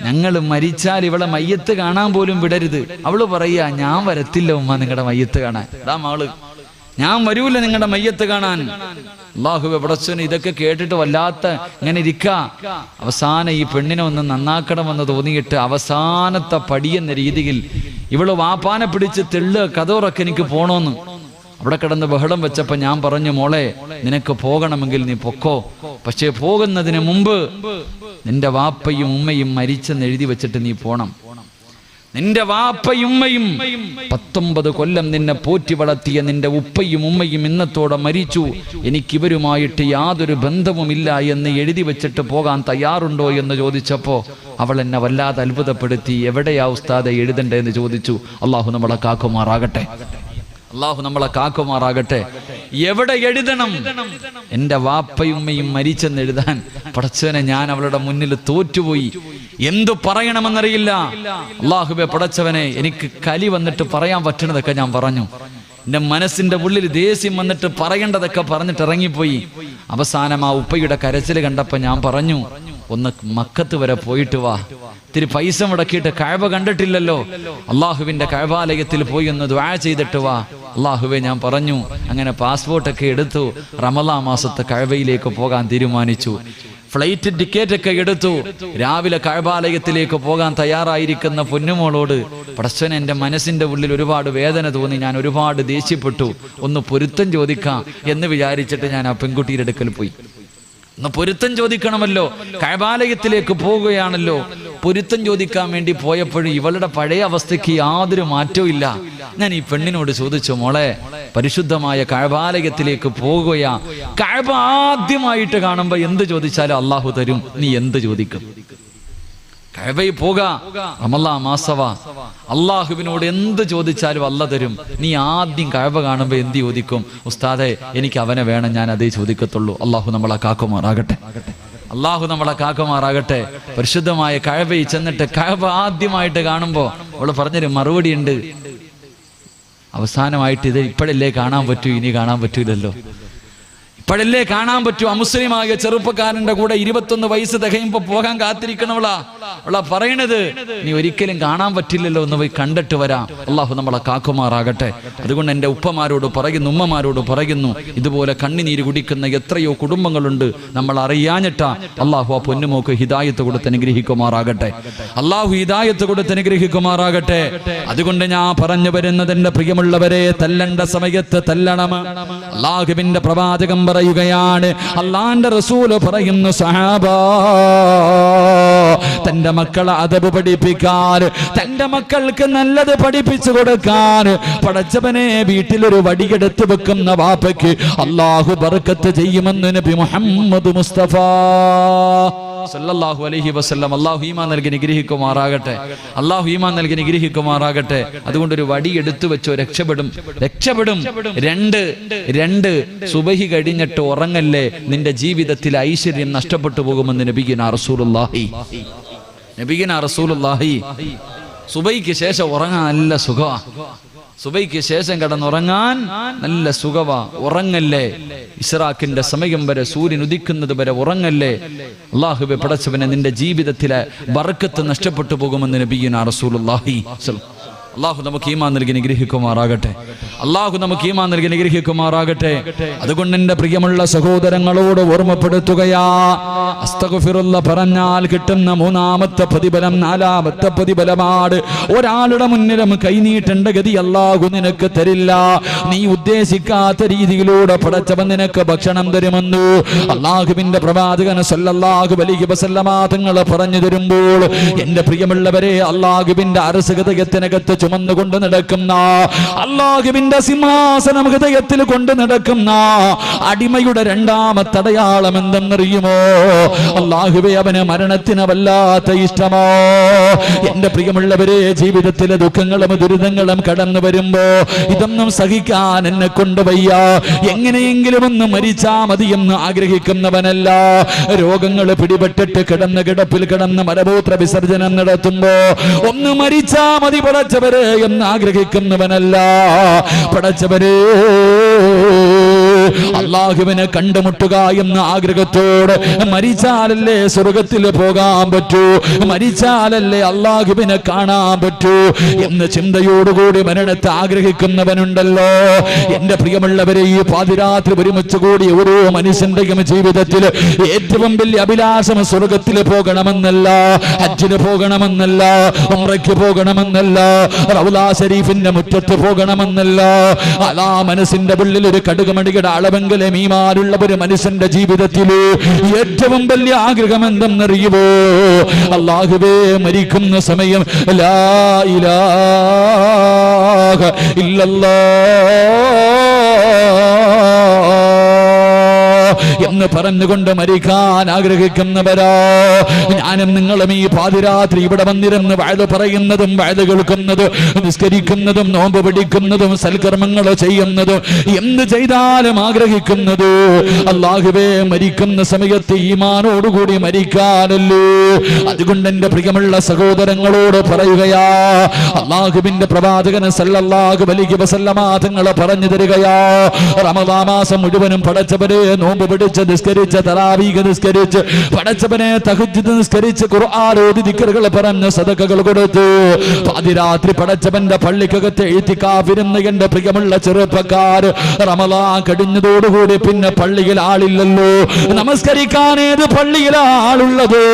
ഞങ്ങൾ മരിച്ചാൽ ഇവളെ മയ്യത്ത് കാണാൻ പോലും വിടരുത്. അവള് പറയാ, ഞാൻ വരത്തില്ല ഉമ്മ നിങ്ങളുടെ മയ്യത്ത് കാണാൻ. അതാ മകള്, ഞാൻ വരൂല നിങ്ങളുടെ മയ്യത്ത് കാണാൻ. അല്ലാഹുവേ പടച്ചോനെ ഇതൊക്കെ കേട്ടിട്ട് വല്ലാത്ത ഇങ്ങനെ ഇരിക്ക. അവസാനം ഈ പെണ്ണിനെ ഒന്ന് നന്നാക്കണമെന്ന് തോന്നിയിട്ട് അവസാനത്തെ പടിയെന്ന രീതിയിൽ ഇവള് വാപ്പാനെ പിടിച്ച് തെള്ളുക, കഥോറൊക്കെ എനിക്ക് പോണോന്ന്. അവിടെ കിടന്ന് ബഹളം വെച്ചപ്പോ ഞാൻ പറഞ്ഞു, മോളെ നിനക്ക് പോകണമെങ്കിൽ നീ പൊക്കോ, പക്ഷേ പോകുന്നതിന് മുമ്പ് നിന്റെ വാപ്പയും ഉമ്മയും മരിച്ചെന്ന് എഴുതി വെച്ചിട്ട് നീ പോണം. നിന്റെ വാപ്പയും ഉമ്മയും 19 കൊല്ലം നിന്നെ പോറ്റി വളർത്തിയ നിന്റെ ഉപ്പയും ഉമ്മയും ഇന്നത്തോടെ മരിച്ചു, എനിക്കിവരുമായിട്ട് യാതൊരു ബന്ധവുമില്ല എന്ന് എഴുതി വെച്ചിട്ട് പോകാൻ തയ്യാറുണ്ടോ എന്ന് ചോദിച്ചപ്പോ അവൾ എന്നെ വല്ലാതെ അത്ഭുതപ്പെടുത്തി. എവിടെയാ ഉസ്താദെ എഴുതണ്ടേന്ന് ചോദിച്ചു. അള്ളാഹു നമ്മളെ കാക്കുമാറാകട്ടെ. അള്ളാഹു നമ്മളെ കാക്കുമാറാകട്ടെ. എവിടെ എഴുതണം? എൻ്റെ വാപ്പയുമ്മയും മരിച്ചെന്ന് എഴുതാൻ പടച്ചവനെ ഞാൻ അവളുടെ മുന്നിൽ തോറ്റുപോയി. എന്തു പറയണമെന്നറിയില്ല. അല്ലാഹുവേ പടച്ചവനെ എനിക്ക് കലി വന്നിട്ട് പറയാൻ പറ്റണതൊക്കെ ഞാൻ പറഞ്ഞു. എൻ്റെ മനസ്സിൻ്റെ ഉള്ളിൽ ദേഷ്യം വന്നിട്ട് പറയേണ്ടതൊക്കെ പറഞ്ഞിട്ട് ഇറങ്ങിപ്പോയി. അവസാനം ആ ഉപ്പയുടെ കരച്ചിൽ കണ്ടപ്പോൾ ഞാൻ പറഞ്ഞു, ഒന്ന് മക്കത്ത് വരെ പോയിട്ട് വാ, ഇത്തിരി പൈസ മുടക്കിയിട്ട് കഅബ കണ്ടിട്ടില്ലല്ലോ, അള്ളാഹുവിൻ്റെ കഅബാലയത്തിൽ പോയി ഒന്ന് ദുആ ചെയ്തിട്ട് വാ. അള്ളാഹുവെ ഞാൻ പറഞ്ഞു. അങ്ങനെ പാസ്പോർട്ടൊക്കെ എടുത്തു. റമളാൻ മാസത്തെ കഅബയിലേക്ക് പോകാൻ തീരുമാനിച്ചു. ഫ്ലൈറ്റ് ടിക്കറ്റ് ഒക്കെ എടുത്തു. രാവിലെ കഅബാലയത്തിലേക്ക് പോകാൻ തയ്യാറായിരിക്കുന്ന പൊന്നുമോളോട്, പടച്ചവനെ, എൻ്റെ മനസ്സിൻ്റെ ഉള്ളിൽ ഒരുപാട് വേദന തോന്നി, ഞാൻ ഒരുപാട് ദേഷ്യപ്പെട്ടു, ഒന്ന് പൊരുത്തം ചോദിക്കാം എന്ന് വിചാരിച്ചിട്ട് ഞാൻ ആ പെൺകുട്ടിയുടെ അടുക്കൽ പോയി. ഒന്ന് പൊരുത്തം ചോദിക്കണമല്ലോ, കഅബാലയത്തിലേക്ക് പോവുകയാണല്ലോ. പൊരുത്തം ചോദിക്കാൻ വേണ്ടി പോയപ്പോഴും ഇവളുടെ പഴയ അവസ്ഥയ്ക്ക് യാതൊരു മാറ്റവും ഇല്ല. ഞാൻ ഈ പെണ്ണിനോട് ചോദിച്ചു, മോളെ, പരിശുദ്ധമായ കഅബാലയത്തിലേക്ക് പോകുകയാ, കഅബ ആദ്യമായിട്ട് കാണുമ്പോൾ എന്ത് ചോദിച്ചാലും അള്ളാഹു തരും, നീ എന്ത് ചോദിക്കും? കഅബയിൽ പോകാ, റമളാൻ മാസവാ, അള്ളാഹുവിനോട് എന്ത് ചോദിച്ചാലും അല്ല തരും. നീ ആദ്യം കഅബ കാണുമ്പോൾ എന്ത് ചോദിക്കും? ഉസ്താദെ, എനിക്ക് അവനെ വേണം, ഞാൻ അതേ ചോദിക്കത്തുള്ളൂ. അള്ളാഹു നമ്മളെ കാക്കുമാറാകട്ടെ, അള്ളാഹു നമ്മളെ കാക്കുമാറാകട്ടെ. പരിശുദ്ധമായ കഅബയിൽ ചെന്നിട്ട് കഅബ ആദ്യമായിട്ട് കാണുമ്പോൾ അവള് പറഞ്ഞൊരു മറുപടി ഉണ്ട്. അവസാനമായിട്ട് ഇത് ഇപ്പോഴല്ലേ കാണാൻ പറ്റൂ, ഇനി കാണാൻ പറ്റൂലല്ലോ. ഇപ്പോഴല്ലേ കാണാൻ പറ്റൂ. അമുസ്ലിമായ ചെറുപ്പക്കാരന്റെ കൂടെ 21 വയസ്സ് തികയുമ്പോ പോകാൻ കാത്തിരിക്കണവളാ. അവളാ പറയണത്, നീ ഒരിക്കലും കാണാൻ പറ്റില്ലല്ലോ, ഒന്ന് പോയി കണ്ടിട്ട് വരാം. അള്ളാഹു നമ്മളെ കാക്കുമാറാകട്ടെ. അതുകൊണ്ട് എൻ്റെ ഉപ്പമാരോട് പറയുന്നു, ഉമ്മമാരോട് പറയുന്നു, ഇതുപോലെ കണ്ണിനീര് കുടിക്കുന്ന എത്രയോ കുടുംബങ്ങളുണ്ട്, നമ്മൾ അറിയാഞ്ഞിട്ടാ. അള്ളാഹു ആ പൊന്നുമോക്ക് ഹിദായത്ത് കൊടുത്ത് അനുഗ്രഹിക്കുമാറാകട്ടെ. അള്ളാഹു ഹിദായത്ത് കൊടുത്ത് അനുഗ്രഹിക്കുമാറാകട്ടെ. അതുകൊണ്ട് ഞാൻ പറഞ്ഞു വരുന്നത്, എൻ്റെ പ്രിയമുള്ളവരെ, തല്ലണ്ട സമയത്ത് തല്ലണം. അള്ളാഹുവിന്റെ പ്രവാചകൻ പറയുകയാണ്, അള്ളാന്റെ റസൂല് പറയുന്നു, സഹാബാ, തന്റെ മക്കളെ അദബ് പഠിപ്പിക്കാൻ, തന്റെ മക്കൾക്ക് നല്ലത് പഠിപ്പിച്ചു കൊടുക്കാൻ പടച്ചവനെ വീട്ടിലൊരു വടിയെടുത്ത് വെക്കുന്ന വാപ്പയ്ക്ക് അള്ളാഹു ബർക്കത്ത് ചെയ്യുമെന്ന് നബി മുഹമ്മദ് മുസ്തഫ സല്ലല്ലാഹു അലൈഹി വസല്ലം. അള്ളാഹു ഈമാൻ നൽകി നിഗ്രഹിക്കുമാറാകട്ടെ, അള്ളാഹു ഈമാൻ നൽകി നിഗ്രഹിക്കുമാറാകട്ടെ. അതുകൊണ്ട് ഒരു വടി എടുത്തു വെച്ചോ, രക്ഷപ്പെടും, രക്ഷപ്പെടും. രണ്ട് സുബഹി കഴിഞ്ഞിട്ട് ഉറങ്ങല്ലേ, നിന്റെ ജീവിതത്തിൽ ഐശ്വര്യം നഷ്ടപ്പെട്ടു പോകുമെന്ന് നബിഗിന റസൂലുള്ളാഹി. സുബഹിക്ക് ശേഷം ഉറങ്ങാൻ നല്ല സുഖമാ. സുബൈക്ക് ശേഷം കിടന്നുറങ്ങാൻ നല്ല സുഖവാ. ഉറങ്ങല്ലേ, ഇസ്റാഖിന്റെ സമയം വരെ, സൂര്യൻ ഉദിക്കുന്നത് വരെ ഉറങ്ങല്ലേ. അല്ലാഹുവേ പടച്ചവനെ, നിന്റെ ജീവിതത്തിലെ ബർക്കത്ത് നഷ്ടപ്പെട്ടു പോകുമെന്ന് നബിയുനാ റസൂലുള്ളാഹി. അള്ളാഹു നമുക്ക് ഈമാൻ നൽകി നിഗ്രഹിക്കുമാറാകട്ടെ, അള്ളാഹു നമുക്ക് ഈമാൻ നൽകി നിഗ്രഹിക്കുമാറാകട്ടെ. അതുകൊണ്ട് എൻ്റെ പ്രിയമുള്ള സഹോദരങ്ങളോട് ഓർമ്മപ്പെടുത്തുകയാ, അസ്തഗ്ഫിറുല്ലാഹ് പറഞ്ഞാൽ കിട്ടുന്ന 3ാമത്തെ പ്രതിഫലം, 4ാമത്തെ പ്രതിഫലമാണ്. ഒരാളുടെ മുന്നിലും കൈനീട്ടേണ്ട ഗതി അള്ളാഹു നിനക്ക് തരില്ല. നീ ഉദ്ദേശിക്കാത്ത രീതിയിലൂടെ പടച്ചവൻ നിനക്ക് ഭക്ഷണം തരുമെന്നു അള്ളാഹുവിന്റെ പ്രവാചകൻ സല്ലല്ലാഹു അലൈഹി വസല്ലമ തങ്ങൾ പറഞ്ഞു തരുമ്പോൾ, എൻ്റെ പ്രിയമുള്ളവരെ, അള്ളാഹുവിന്റെ അരസഹൃദയത്തിനകത്ത് ചുമന്നുകൊണ്ട് നടക്കുന്ന, അല്ലാഹുവിന്റെ സിംഹാസനം ഹൃദയത്തിൽ കൊണ്ട് നടക്കുന്ന അടിമയുടെ 2ാമത്തെ അടയാളം എന്തെന്നറിയുമോ? അല്ലാഹുവേ, അവന് മരണത്തിന് വല്ലാത്ത ഇഷ്ടമോ? എന്റെ പ്രിയമുള്ളവരെ, ജീവിതത്തിലെ ദുഃഖങ്ങളും ദുരിതങ്ങളും കടന്നു വരുമ്പോ ഇതൊന്നും സഹിക്കാൻ എന്നെ കൊണ്ട് വയ്യ, എങ്ങനെയെങ്കിലും ഒന്ന് മരിച്ചാ മതിയെന്ന് ആഗ്രഹിക്കുന്നവനല്ല. രോഗങ്ങൾ പിടിപെട്ടിട്ട് കിടന്ന് കിടപ്പിൽ കിടന്ന് മലമൂത്ര വിസർജനം നടത്തുമ്പോ ഒന്ന് മരിച്ചാ മതി പടച്ചവരെ എന്ന് ആഗ്രഹിക്കുന്നവനല്ല. പടച്ചവരെ, അള്ളാഹുവിനെ കണ്ടുമുട്ടുക എന്ന ആഗ്രഹത്തോടെ മരിച്ചാലല്ലേ സ്വർഗത്തിൽ പോകാൻ പറ്റൂ, മരിച്ചാലല്ലേ അള്ളാഹുവിനെ കാണാൻ പറ്റൂ എന്ന ചിന്തയോടുകൂടി മരണത്തെ ആഗ്രഹിക്കുന്നവനുണ്ടല്ലോ. എന്റെ പ്രിയമുള്ളവരെ, ഈ പാതിരാത്രി ഒരുമിച്ച് കൂടി ഓരോ മനുഷ്യന്റെയും ജീവിതത്തിൽ ഏറ്റവും വലിയ അഭിലാഷം സ്വർഗത്തിൽ പോകണമെന്നല്ല, ഹജ്ജിന് പോകണമെന്നല്ല, ഉംറയ്ക്ക് പോകണമെന്നല്ല, റൗളാ ശരീഫിന്റെ മുറ്റത്ത് പോകണമെന്നല്ല. അലാ മനസ്സിന്റെ ഉള്ളിൽ ഒരു കടുകുമണിയുടെ അളവെങ്കിലും ഈമാനുള്ള ഒരു മനുഷ്യന്റെ ജീവിതത്തിൽ ഏറ്റവും വലിയ ആഗ്രഹം എന്തെന്നറിയുമോ? അല്ലാഹുവേ, മരിക്കുന്ന സമയം ലാ ഇലാഹ ഇല്ലല്ലാഹ് എന്ന് പറഞ്ഞുകൊണ്ട് മരിക്കാൻ ആഗ്രഹിക്കുന്നവരോ? ഞാനും നിങ്ങളും ഈ പാതിരാത്രി ഇവിടെ വന്നിരുന്ന് വഅദ് പറയുന്നതും വഅദ് കേൾക്കുന്നതും നിസ്കരിക്കുന്നതും നോമ്പ് പിടിക്കുന്നതും സൽക്കർമ്മങ്ങൾ ചെയ്യുന്നതും എന്ത് ചെയ്താലും ആഗ്രഹിക്കുന്നത് അല്ലാഹുവേ മരിക്കുന്ന സമയത്ത് ഈമാനോടുകൂടി മരിക്കാനല്ലോ. അതുകൊണ്ട് എന്റെ പ്രിയമുള്ള സഹോദരങ്ങളോട് പറയുകയാ, അല്ലാഹുവിന്റെ പ്രവാചകൻ സല്ലല്ലാഹു അലൈഹി വസല്ലമ തങ്ങൾ പറഞ്ഞു തരികയാ, റമദാൻ മാസം മുഴുവനും പടച്ചവനെ നോമ്പ് പിടിച്ച് നിസ്കരിച്ച് തറാവീഹ് നിസ്കരിച്ച് പടച്ചവനെ തഹജ്ജുദ് നിസ്കരിച്ച് ഖുർആൻ ഓതി ദിക്റുകൾ പറഞ്ഞ് സദഖകൾ കൊടുത്തു. പാതിരാത്രി പടച്ചവന്റെ പള്ളിക്കകത്ത് ഇഅ്തികാഫിരുന്ന എന്റെ പ്രിയമുള്ള ചെറുപ്പക്കാർ, റമദാൻ കഴിഞ്ഞതോടുകൂടി പിന്നെ പള്ളിയിൽ ആളില്ലല്ലോ, നമസ്കരിക്കാൻ ഏത് പള്ളിയിലാ ആളുള്ളത്?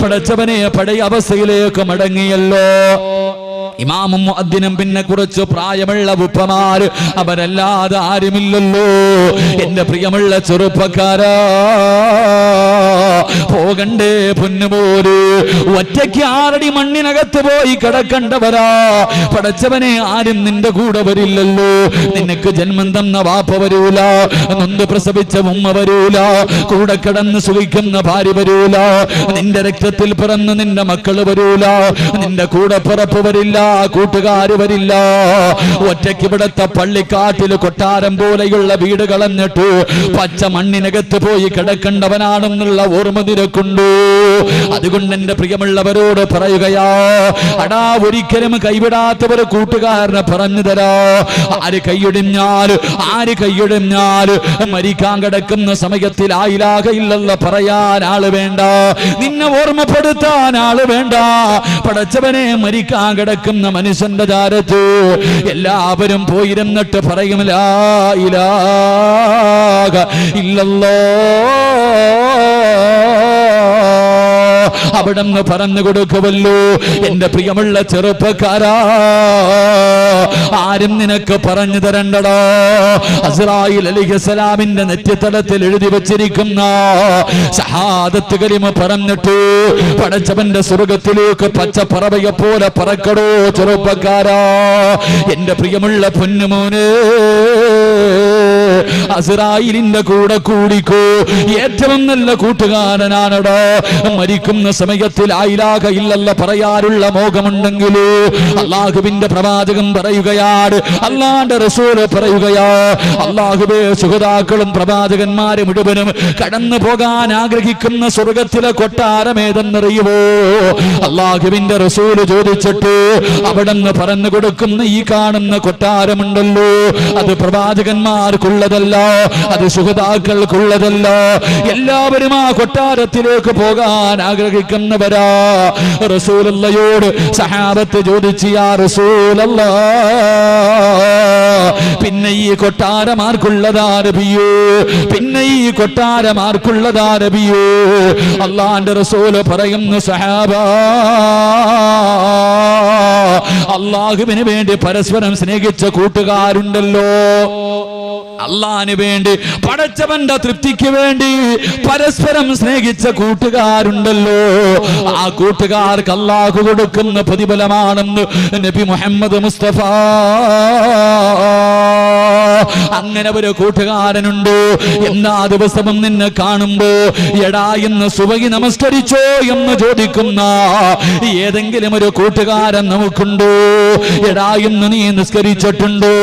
പടച്ചവനെ പഴയ അവസ്ഥയിലേക്ക് മടങ്ങിയല്ലോ. ഇമാമും മുഅദ്ദിനും പിന്നെ കുറച്ച് പ്രായമുള്ള ഉപ്പമാര്, അവരല്ലാതെ ആരുമില്ലല്ലോ. എന്റെ പ്രിയമുള്ള ചെറുപ്പക്കാരാ, പോകണ്ടേ പൊന്നുപോര്? ഒറ്റയ്ക്ക് ആറടി മണ്ണിനകത്ത് പോയി കിടക്കണ്ടവരാ. പടച്ചവനെ ആരും നിന്റെ കൂടെ വരില്ലല്ലോ. നിനക്ക് ജന്മം തന്ന വാപ്പ വരൂല, നൊന്ത് പ്രസവിച്ച ഉമ്മ വരൂല, കൂടെ കിടന്ന് സുഖിക്കുന്ന ഭാര്യ വരൂല, നിന്റെ രക്തത്തിൽ പിറന്ന് നിന്റെ മക്കള് വരൂല, നിന്റെ കൂടെ പിറപ്പ് വരില്ല, കൂട്ടുകാര് വരില്ല. ഒറ്റയ്ക്ക് ഇവിടത്തെ പള്ളിക്കാട്ടിൽ കൊട്ടാരം പോലെയുള്ള വീട് കളഞ്ഞിട്ട് പച്ച മണ്ണിനകത്ത് പോയി കിടക്കേണ്ടവനാണെന്നുള്ള ഓർമ്മ നിനക്കുണ്ടോ? അതുകൊണ്ട് എന്റെ പ്രിയമുള്ളവരോട് പറയുകയാ, അടാ ഒരിക്കലും കൈവിടാത്തവർ കൂട്ടുകാരനെ പറഞ്ഞു തരാ. ആര് കൈയൊടിഞ്ഞാൽ മരിക്കാൻ കിടക്കുന്ന സമയത്തിൽ ലാ ഇലാഹ ഇല്ലല്ലാഹ് പറയാൻ ആള് വേണ്ട, നിന്നെ ഓർമ്മപ്പെടുത്താൻ ആള് വേണ്ട. പടച്ചവനെ മരിക്കാൻ കിടക്കുന്ന മനുഷ്യന്റെ ചാരത്ത് എല്ലാവരും പോയിരുന്നിട്ട് പറയും ലാ ഇലാഹ ഇല്ലല്ലാഹ്, അവിടെന്ന് പറഞ്ഞു കൊടുക്കുമല്ലോ. എന്റെ പ്രിയമുള്ള ചെറുപ്പക്കാരാ, ആരും നിനക്ക് പറഞ്ഞു തരണ്ടടോ. അസ്റായീൽ അലൈഹിസ്സലാമിന്റെ നെറ്റിത്തടത്തിൽ എഴുതി വെച്ചിരിക്കുന്ന ഷഹാദത്ത് കലിമ പറഞ്ഞിട്ട് പടച്ചവന്റെ സ്വർഗത്തിലേക്ക് പച്ച പറവയെ പോലെ പറക്കടോ ചെറുപ്പക്കാരാ. എന്റെ പ്രിയമുള്ള പൊന്നുമോനെ, അസ്റായീലിന്റെ കൂടെ കൂടിക്കോ. ഏറ്റവും നല്ല കൂട്ടുകാരനാണടോ. മരിക്കുന്ന സമയത്തിൽ ലാ ഇലാഹ ഇല്ലല്ലാഹ് പറയാനുള്ള മോഹമുണ്ടെങ്കിലോ അല്ലാഹുവിന്റെ പ്രവാചകൻ പറയുകയാണ്, അല്ലാഹുവിന്റെ റസൂൽ പറയുകയാ, അല്ലാഹുവേ ശുഹദാക്കളും പ്രവാചകന്മാരെ മുഴുവനും കടന്നു പോകാൻ ആഗ്രഹിക്കുന്ന സ്വർഗത്തിലെ കൊട്ടാരം ഏതെന്നറിയുമോ? അല്ലാഹുവിന്റെ റസൂൽ ചോദിച്ചിട്ട് അവിടെന്ന് പറഞ്ഞു കൊടുക്കുന്ന ഈ കാണുന്ന കൊട്ടാരമുണ്ടല്ലോ, അത് പ്രവാചകന്മാർക്കുള്ളതല്ല, അത് ശുഹദാക്കൾക്കുള്ളതല്ല. എല്ലാവരും ആ കൊട്ടാരത്തിലേക്ക് പോകാൻ ആഗ്രഹിക്കുന്നവരാ. റസൂലുള്ളാഹിയോട് സഹാബത്ത് ചോദിച്ചു, യാ റസൂലല്ലാഹ്, പിന്നെ ഈ കൊട്ടാരമാർക്കുള്ളതാ നബിയേ? പിന്നെ ഈ കൊട്ടാരമാർക്കുള്ളതാ നബിയേ? അല്ലാഹുവിന്റെ റസൂൽ പറയുന്നു, സഹാബാ, അല്ലാഹുവിന് വേണ്ടി പരസ്പരം സ്നേഹിച്ച കൂട്ടുകാരുണ്ടല്ലോ, അള്ളാഹിന് വേണ്ടി പടച്ചവന്റെ തൃപ്തിക്ക് വേണ്ടി പരസ്പരം സ്നേഹിച്ച കൂട്ടുകാരുണ്ടല്ലോ, ആ കൂട്ടുകാർക്ക് അള്ളാഹു കൊടുക്കുന്ന പ്രതിഫലമാണെന്ന് നബി മുഹമ്മദ് മുസ്തഫ. അങ്ങനെ ഒരു കൂട്ടുകാരനുണ്ട്. എല്ലാ ദിവസവും നിന്നെ കാണുമ്പോ എടാ ഇന്ന് സുബഹി നമസ്കരിച്ചോ എന്ന് ചോദിക്കുന്ന ഏതെങ്കിലും ഒരു കൂട്ടുകാരൻ നമുക്കുണ്ടോ? എടാ ഇന്ന് നീ നിസ്കരിച്ചിട്ടുണ്ടോ?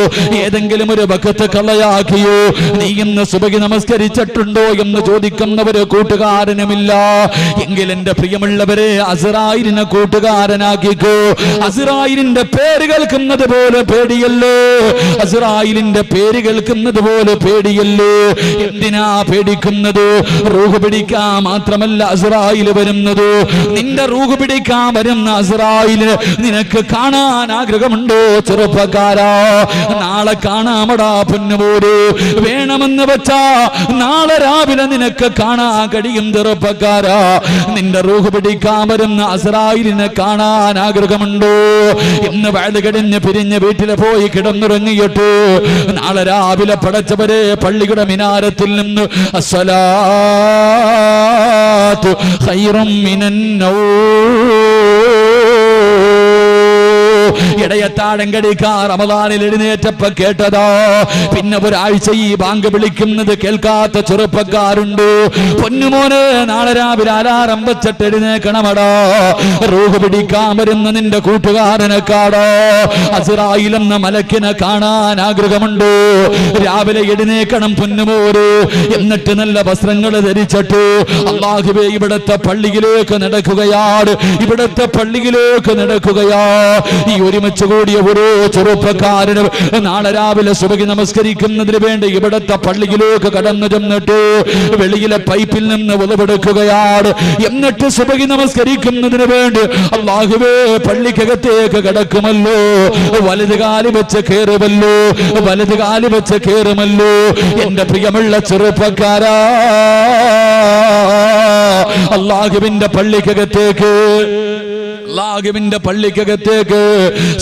ഏതെങ്കിലും ഒരു ബക്കത്ത് കളയാക്കിയോ? നീ ഇന്ന് സുബഹി നമസ്കരിച്ചിട്ടുണ്ടോ എന്ന് ചോദിക്കുന്നവര് കൂട്ടുകാരനുമില്ല. എങ്കിൽ എന്റെ പ്രിയമുള്ളവരെ, അസ്റായീലിനെ കൂട്ടുകാരനാക്കിക്കോ. അസ്റായീലിന്റെ പേര് കേൾക്കുന്നത് പോലെ പേടിയല്ലോ, അസ്റായീലിന്റെ പേര് കേൾക്കുന്നത് പോലെ പേടിയല്ലോ. എന്തിനാ പേടിക്കുന്നത്? റൂഹ് പിടിക്കാൻ മാത്രമല്ല അസ്റായീൽ വരുന്നത്. നിന്റെ റൂഹ് പിടിക്കാൻ വരുന്ന അസ്റായീൽ നിനക്ക് കാണാൻ ആഗ്രഹമുണ്ടോ ചെറുപ്പക്കാരാ? നാളെ കാണാമടാ പൊന്നുപോര്. വേണമെന്ന് വെച്ചാ നാളെ രാവിലെ നിനക്ക് കാണാൻ കഴിയും ചെറുപ്പക്കാരാ. നിന്റെ റൂഹ് പിടിക്കാൻ വരുന്ന അസ്റായീലിനെ കാണാൻ ആഗ്രഹമുണ്ടോ? ഇന്ന് വഅദ് കഴിഞ്ഞ് പിരിഞ്ഞ് വീട്ടിൽ പോയി കിടന്നുറങ്ങിയിട്ട് നാളെ രാവിലെ പടച്ചവരെ പള്ളിയുടെ മിനാരത്തിൽ നിന്ന് അസ്സലാത്തു ഖൈറും മിനൻ നൗം ഇടയത്താഴം കഴിക്കാൻ റമദാനിൽ എഴുന്നേറ്റപ്പോ കേട്ടതാ. പിന്നെ ഒരാഴ്ച ഈ ബാങ്ക് വിളിക്കുന്നത് കേൾക്കാത്ത ചെറുപ്പക്കാരുണ്ട്. പൊന്നുമോനെ, നാളെ രാവിലെ അലാറം വെച്ചിട്ട് എഴുന്നേക്കണമടാ, റൂഹ് പിടിക്കാൻ വരുന്ന നിന്റെ കൂട്ടുകാരനെ കാണാ, അസ്റായിൽ എന്ന മലക്കിനെ കാണാൻ ആഗ്രഹമുണ്ട്. രാവിലെ എഴുന്നേക്കണം പൊന്നുമോര്. എന്നിട്ട് നല്ല വസ്ത്രങ്ങൾ ധരിച്ചിട്ട് അല്ലാഹുവേ ഇവിടത്തെ പള്ളിയിലേക്ക് നടക്കുകയാണ്, ഇവിടത്തെ പള്ളിയിലേക്ക് നടക്കുകയാ. ഈ ഒരുമിച്ച് കൂടിയ ഓരോ ചെറുപ്പക്കാരനും നാളെ രാവിലെ സുബഹി നമസ്കരിക്കുന്നതിന് വേണ്ടി ഇവിടത്തെ പള്ളിയിലേക്ക് കടന്നു ചെന്നിട്ട് വെളിയിലെ പൈപ്പിൽ നിന്ന് ഉളവെടുക്കുകയാണ്. എന്നിട്ട് സുബഹി നമസ്കരിക്കുന്നതിന് വേണ്ടി അല്ലാഹുവേ പള്ളിക്കകത്തേക്ക് കടക്കുമല്ലോ, വലത് കാല് വെച്ച് കയറുമല്ലോ, വലത് കാല് വെച്ച് കയറുമല്ലോ. എന്റെ പ്രിയമുള്ള ചെറുപ്പക്കാരാ, അല്ലാഹുവിന്റെ പള്ളിക്കകത്തേക്ക്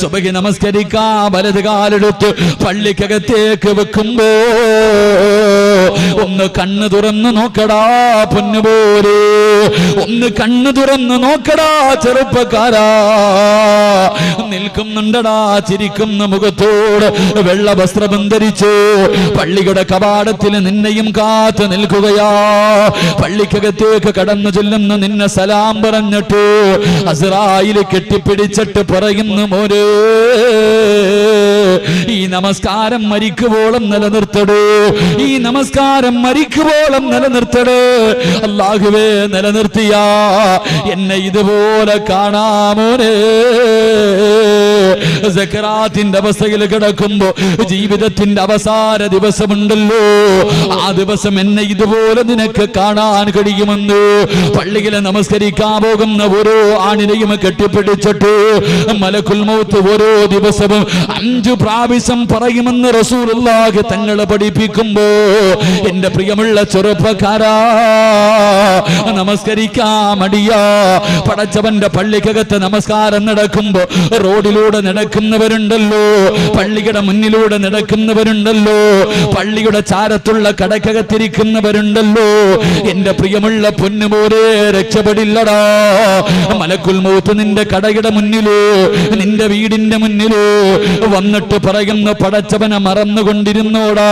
സുബഹി നമസ്കരിക്കാൻ വലത് കാലെടുത്ത് പള്ളിക്കകത്തേക്ക് വെക്കുമ്പോ ഒന്ന് കണ്ണ് തുറന്ന് നോക്കടാ പൊന്നുപോരെ, ഒന്ന് കണ്ണ് തുറന്ന് നോക്കടാ ചെറുപ്പക്കാരാ. നിൽക്കുന്നുണ്ടടാ ചിരിക്കുന്ന മുഖത്തോട് വെള്ള വസ്ത്രം ധരിച്ചു പള്ളിയുടെ കവാടത്തിൽ നിന്നെയും കാത്ത് നിൽക്കുകയാ. പള്ളിക്കകത്തേക്ക് കടന്നു ചെല്ലുന്ന നിന്നെ സലാം പറഞ്ഞിട്ട് അസ്റായിൽ കെട്ടിപ്പിടിച്ചിട്ട് പറയുന്നു, മോനെ ഈ നമസ്കാരം മരിക്കുവോളം നിലനിർത്തടേ, ഈ നമസ്കാരം മരിക്കുവോളം നിലനിർത്തടേ. അല്ലാഹുവേ നിലനിർത്തിയാ എന്നെ ഇതുപോലെ കാണാമോനെ. സക്കറാത്തിന്റെ അവസ്ഥയിൽ കിടക്കുമ്പോ ജീവിതത്തിന്റെ അവസാന ദിവസമുണ്ടല്ലോ, ആ ദിവസം എന്നെ ഇതുപോലെ നിനക്ക് കാണാൻ കഴിയുമെന്ന് പള്ളിയിൽ നമസ്കരിക്കാൻ പോകുന്ന ഓരോ ആണിനെയും കെട്ടിപ്പിടിച്ചിട്ട് മലക്കുൽ മൗത്ത് ഓരോ ദിവസവും 5 പ്രാവശ്യം പറയുമെന്ന് റസൂലുള്ളാഹി തങ്ങളെ പഠിപ്പിക്കുമ്പോ എന്റെ പ്രിയമുള്ള ചെറുപ്പക്കാരാ, നമസ്കരിക്കാൻ മടിയാ. പടച്ചവന്റെ പള്ളിക്കകത്ത് നമസ്കാരം നടക്കുമ്പോ റോഡിലൂടെ നടക്കുന്നവരുണ്ടല്ലോ, പള്ളിയുടെ മുന്നിലൂടെ നടക്കുന്നവരുണ്ടല്ലോ, പള്ളിയുടെ ചാരത്തുള്ള കടക്കകത്തിരിക്കുന്നവരുണ്ടല്ലോ. എന്റെ പ്രിയമുള്ള പൊന്നുമോരെ രക്ഷപ്പെടില്ലടാ. മലക്കുൽ മൗത്ത് നിന്റെ കടയുടെ മുന്നിലോ നിന്റെ വീടിന്റെ മുന്നിലോ വന്നിട്ട് പറയുന്ന പടച്ചവനെ മറന്നുകൊണ്ടിരുന്നോടാ.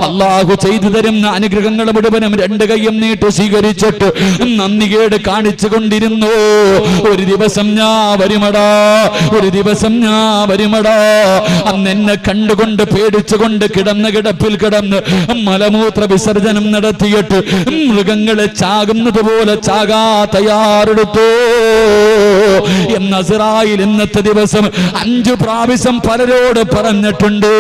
അല്ലാഹു ചെയ്തു തരുന്ന അനുഗ്രഹങ്ങൾ മുഴുവനും 2 കൈയും നീട്ടി സ്വീകരിച്ചിട്ട് നന്ദികേട് കാണിച്ചു കൊണ്ടിരുന്നു. ഒരു ദിവസം ഞാൻ വരുമടാ, ഒരു ദിവസം ഞാൻ വരുമടാ. അന്ന് എന്നെ കണ്ടുകൊണ്ട് പേടിച്ചുകൊണ്ട് കിടന്ന കിടപ്പിൽ കിടന്ന് മലമൂത്ര വിസർജനം നടത്തിയിട്ട് മൃഗങ്ങളെ ചാകുന്നത് പോലെ ചാകാ തയ്യാറെടുത്തു എന്ന് അസ്റായിൽ ഇന്നത്തെ ദിവസം 5 പ്രാവശ്യം പലരോട് പറഞ്ഞിട്ടുണ്ട്.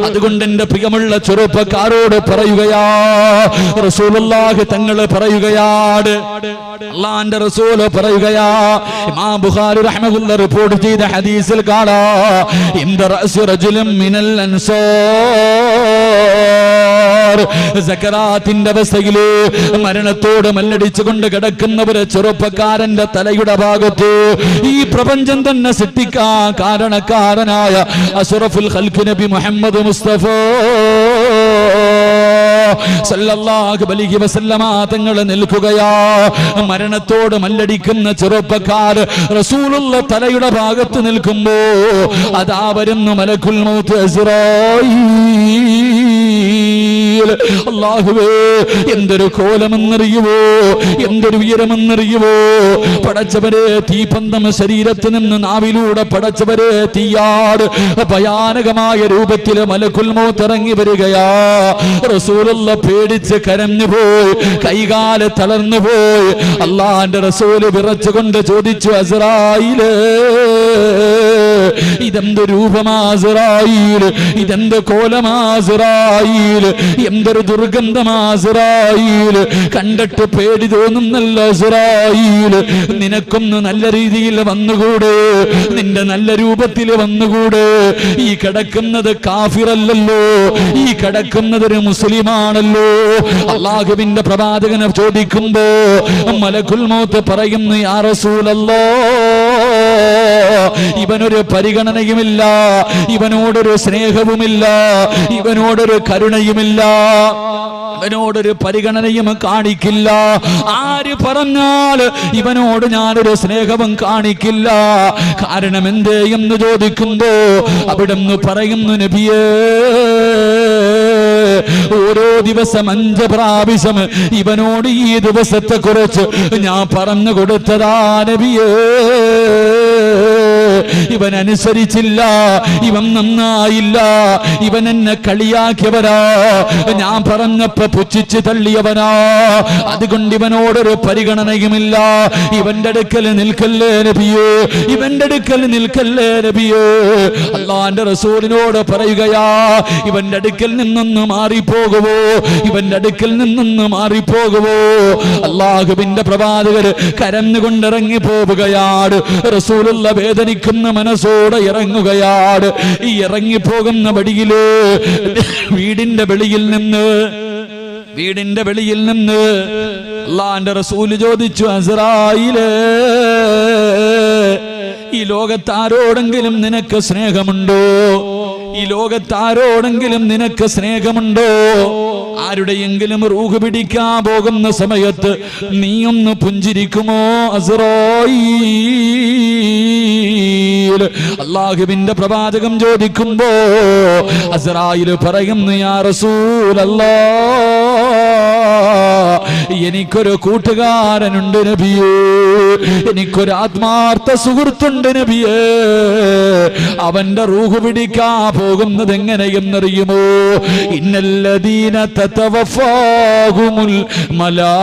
അതുകൊണ്ട് എന്റെ പ്രിയമുള്ള ചെറുപ്പക്കാരോട് പറയുകയാ, റസൂലുള്ളാഹി തങ്ങൾ പറയുകയാണ്, അല്ലാഹുവിന്റെ റസൂൽ പറയുകയാ. ഇമാം ബുഖാരി റഹ്മത്തുള്ളാഹി റിപ്പോർട്ട് ചെയ്ത ഹദീസിൽ കാണാം, ഇന്ദ റഅസ് റജുലിൻ മിനൽ അൻസാർ, സക്കറാത്തിന്റെ അവസ്ഥയില് മരണത്തോട് മല്ലടിച്ചുകൊണ്ട് കിടക്കുന്നവരെ ചെറുപ്പക്കാരന്റെ തലയുടെ ഭാഗത്ത് ഈ പ്രപഞ്ചം തന്നെ സൃഷ്ടിക്കാൻ കാരണക്കാരനായ അഷ്റഫുൽ ഖൽഖ് നബി മുഹമ്മദ് മുസ്തഫ സല്ലല്ലാഹു അലൈഹി വസല്ലമ തങ്ങൾ നിൽക്കുകയാ. മരണത്തോട് മല്ലടിക്കുന്ന ചെറുപ്പക്കാർ റസൂലുള്ള തലയുടെ ഭാഗത്ത് നിൽക്കുമ്പോ അതാ വരുന്നു മലക്കുൽ മൗത്ത് അസ്റായീൽ. അല്ലാഹുവേ, എന്തൊരു കോലമെന്നറിയുവോ, എന്തൊരു ഉയരമെന്നറിയുവോ. പടച്ചവരെ തീപന്തം ശരീരത്തിൽ നിന്ന് നാവിലൂടെ പടച്ചവരെ തീയാട് ഭയാനകമായ രൂപത്തിൽ മലക്കുൽ മൗത്ത് ഇറങ്ങി വരികയാ. റസൂലുള്ള പേടിച്ച് കരഞ്ഞുപോയി, കൈകാല് തളർന്നുപോയി. അല്ലാഹുവിന്റെ റസൂല് വിറച്ചുകൊണ്ട് ചോദിച്ചു, അസ്റായീല്, ഇതെന്ത് രൂപമാ അസ്റായീല്, ഇതെന്ത് കോലമാ അസ്റായീല്, എന്തൊരു ദുർഗന്ധമാ അസ്റായീല്, കണ്ടിട്ട് പേടി തോന്നുന്നല്ലോ അസ്റായീല്. നിനക്കൊന്ന് നല്ല രീതിയിൽ വന്നുകൂടെ, നിന്റെ നല്ല രൂപത്തിൽ വന്നുകൂടെ. ഈ കിടക്കുന്നത് കാഫിറല്ലല്ലോ, ഈ കിടക്കുന്നത് ഒരു മുസ്ലിമാണല്ലോ. അല്ലാഹുവിന്റെ പ്രവാചകനെ ചോദിക്കുമ്പോ മലക്കുൽ മൗത്ത് പറയുന്നു, യാ റസൂലല്ലാഹ്, ഇവനൊരു പരിഗണനയുമില്ല, ഇവനോടൊരു സ്നേഹവുമില്ല, ഇവനോടൊരു കരുണയുമില്ല. ഇവനോടൊരു പരിഗണനയും കാണിക്കില്ല. ആര് പറഞ്ഞാൽ ഇവനോട് ഞാനൊരു സ്നേഹവും കാണിക്കില്ല. കാരണം എന്തേ എന്ന് ചോദിക്കുമ്പോ അവിടുന്ന് പറയുന്നു, നബിയേ, ഓരോ ദിവസം 5 പ്രാവശ്യം ഇവനോട് ഈ ദിവസത്തെ കുറിച്ച് ഞാൻ പറഞ്ഞു കൊടുത്തതാ നബിയേ. ഇവൻ അനുസരിച്ചില്ല, ഇവൻ നന്നായില്ല, ഇവൻ എന്നെ കളിയാക്കിയവനാ, ഞാൻ പറഞ്ഞപ്പോ പുച്ഛിച്ച് തള്ളിയവനാ. അതുകൊണ്ട് ഇവനോടൊരു പരിഗണനയുമില്ല. ഇവന്റെ അടുക്കൽ നിൽക്കല്ലേ നബിയേ, ഇവന്റെ അടുക്കൽ നിൽക്കല്ലേ നബിയേ. അല്ലാഹുവിന്റെ റസൂലിനോട് പറയുകയാ, ഇവന്റെ അടുക്കൽ നിന്നൊന്ന് മാറിപ്പോകുവോ, ഇവന്റെ അടുക്കൽ നിന്നൊന്ന് മാറിപ്പോകുവോ. അല്ലാഹുവിന്റെ പ്രവാചകർ കരഞ്ഞുകൊണ്ടിറങ്ങി പോവുകയാണ്. റസൂലുള്ള വേദനിക്കുന്ന മനസ്സോടെ ഇറങ്ങുകയാണ്. ഈ ഇറങ്ങിപ്പോകുന്ന വഴിയില് വീടിന്റെ വെളിയിൽ നിന്ന് അല്ലാഹുവിന്റെ റസൂൽ ചോദിച്ചു, അസ്റായീലേ, ഈ ലോകത്താരോടെങ്കിലും നിനക്ക് സ്നേഹമുണ്ടോ? ഈ ലോകത്താരോടെങ്കിലും നിനക്ക് സ്നേഹമുണ്ടോ? ആരുടെയെങ്കിലും റൂഹ് പിടിക്കാൻ പോകുന്ന സമയത്ത് നീയൊന്ന് പുഞ്ചിരിക്കുമോ അസ്റായീൽ? അല്ലാഹുവിന്റെ പ്രവാചകം ചോദിക്കുമ്പോ അസ്റായീൽ പറയുന്നു, യാ റസൂലല്ലാഹ്, എനിക്കൊരു കൂട്ടുകാരനുണ്ട് നബിയേ, എനിക്കൊരു ആത്മാർത്ഥ സുഹൃത്തുണ്ട് നബിയേ. അവന്റെ റൂഹ് പിടിക്കാൻ പോകുന്നത് എങ്ങനെയെന്നറിയുമോ? ഇന്നല്ലദീന തതവഫാഹുമുൽ മലായികതു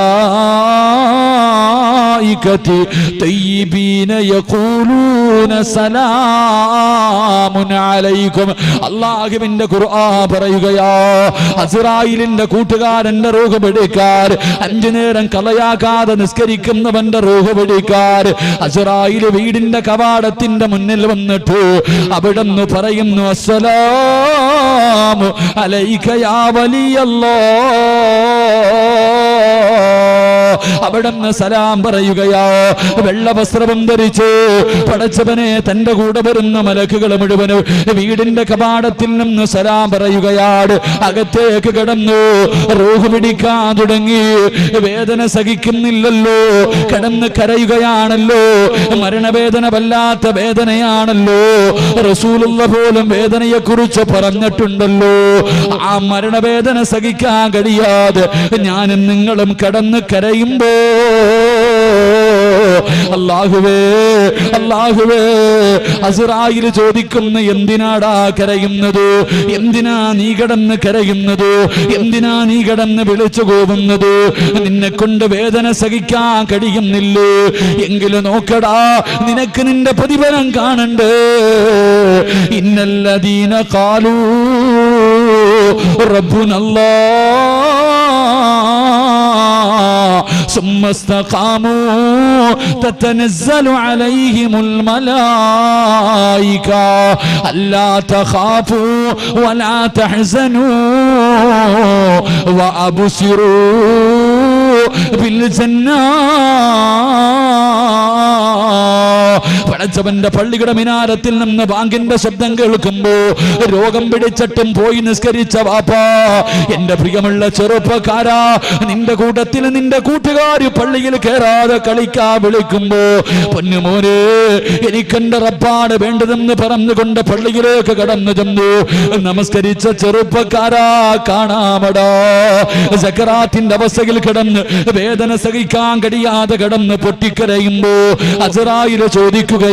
തയ്യിബീന യഖൂലൂന സലാമുൻ അലൈക്കും. അല്ലാഹുവിന്റെ ഖുർആൻ പറയുകയാ, അസ്റായീലിന്റെ കൂട്ടുകാരന്റെ റൂഹ് പിടിക്കാൻ 5 നേരം കളയാകാതെ നിസ്കരിക്കുന്നവന്റെ റൂഹ് പിടിക്കാൻ അസ്റായീൽ വീടിന്റെ കവാടത്തിന്റെ മുന്നിൽ വന്നിട്ട് അവിടുന്ന് പറയുന്നു, അസ്സലാമു അലൈക യാ വലിയല്ലാഹ്. അവിടുന്ന് സലാം പറയുകയാ. വെള്ള വസ്ത്രം ധരിച്ച് പടച്ചവനെ തന്റെ കൂടെ വരുന്ന മലക്കുകൾ മുഴുവനും വീടിന്റെ കവാടത്തിൽ നിന്ന് സലാം പറയുകയാണ്. അകത്തേക്ക് കടന്നു, റൂഹ് പിടിക്കാൻ തുടങ്ങി. വേദന സഹിക്കുന്നില്ലല്ലോ, കിടന്ന് കരയുകയാണല്ലോ, മരണവേദന വല്ലാത്ത വേദനയാണല്ലോ. റസൂലുള്ള പോലും വേദനയെ കുറിച്ച് പറഞ്ഞിട്ടുണ്ടല്ലോ. ആ മരണവേദന സഹിക്കാൻ കഴിയാതെ ഞാനും നിങ്ങളും കടന്ന് കരയുമ്പോ അല്ലാഹുവേ, അല്ലാഹുവേ, അസ്റായീൽ ചോദിക്കുന്നു, എന്തിനാടാ കരയുന്നത്? എന്തിനാ നീ കിടന്ന് കരയുന്നത്? എന്തിനാ നീ കിടന്ന് വിളിച്ചു പോകുന്നത്? നിന്നെ കൊണ്ട് വേദന സഹിക്കാൻ കഴിയുന്നില്ലേ? എങ്കിലും നോക്കടാ, നിനക്ക് നിന്റെ പ്രതിഫലം കാണണ്ടേ. ഇന്നല്ലദീന ഖാലൂ റബ്ബുനല്ലാഹ് ثم استقاموا تتنزل عليهم الملائكة ألا تخافوا ولا تحزنوا وأبشروا بالجنة. പടച്ചവന്റെ പള്ളിയുടെ മിനാരത്തിൽ നിന്ന് ബാങ്കിന്റെ ശബ്ദം കേൾക്കുമ്പോ രോഗം പിടിച്ചിട്ടും പോയി നിസ്കരിച്ച വാപ്പാ, എന്റെ പ്രിയമുള്ള ചെറുപ്പക്കാരാ, നിന്റെ കൂട്ടത്തിൽ നിന്റെ കൂട്ടുകാരി പള്ളിയിൽ കയറാതെ കളിക്കാൻ വിളിക്കുമ്പോ, പൊന്നുമോനെ, എനിക്കെന്റെ റബ്ബാണ് വേണ്ടതെന്ന് പറഞ്ഞുകൊണ്ട് പള്ളിയിലേക്ക് കടന്നു ചെന്നു നമസ്കരിച്ച ചെറുപ്പക്കാരാ, കാണാമടാ, സക്കറാത്തിന്റെ അവസ്ഥയിൽ കിടന്ന് വേദന സഹിക്കാൻ കഴിയാതെ കിടന്ന് പൊട്ടിക്കരയുമ്പോ അസ്റായീൽ ചോദിക്കുകയാ,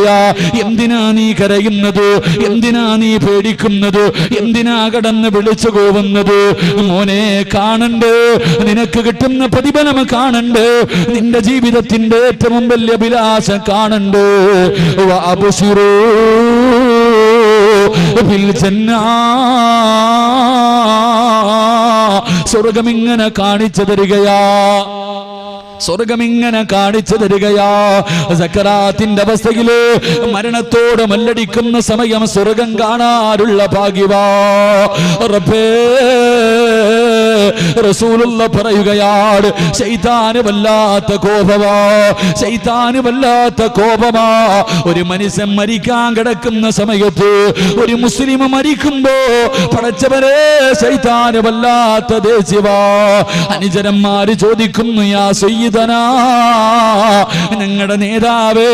എന്തിനാ നീ കരയുന്നത്? എന്തിനാ നീ പേടിക്കുന്നത്? എന്തിനാ കടന്ന് വിളിച്ചു പോകുന്നത്? മോനെ, കാണണ്ടേ, നിനക്ക് കിട്ടുന്ന പ്രതിഫലം കാണണ്ടേ, നിന്റെ ജീവിതത്തിന്റെ ഏറ്റവും വലിയ അഭിലാഷം കാണണ്ടേ. വഅബ്ശിറൂ ബിൽ ജന്നാ. സ്വർഗമിങ്ങനെ കാണിച്ചു തരികയാ, സ്വർഗമിങ്ങനെ കാണിച്ചു തരികയാ. സക്കറാത്തിന്റെ അവസ്ഥയില് മരണത്തോട് മല്ലടിക്കുന്ന സമയം സ്വർഗം കാണാനുള്ള ഭാഗ്യവാ. റബ്ബേ, റസൂലുള്ള പറയുകയാണ്, ശൈത്താന് വല്ലാത്ത കോപമാ, ശൈത്താന് വല്ലാത്ത കോപമാ. ഒരു മനുഷ്യൻ മരിക്കാൻ കിടക്കുന്ന സമയത്ത്, ഒരു മുസ്ലിം മരിക്കുമ്പോ പടച്ചവരെ ശൈത്താന് വല്ലാത്ത ദേഷ്യവാ. അനുചരന്മാര് ചോദിക്കുന്നു, യാ സയ്യിദനാ, ഞങ്ങളുടെ നേതാവ്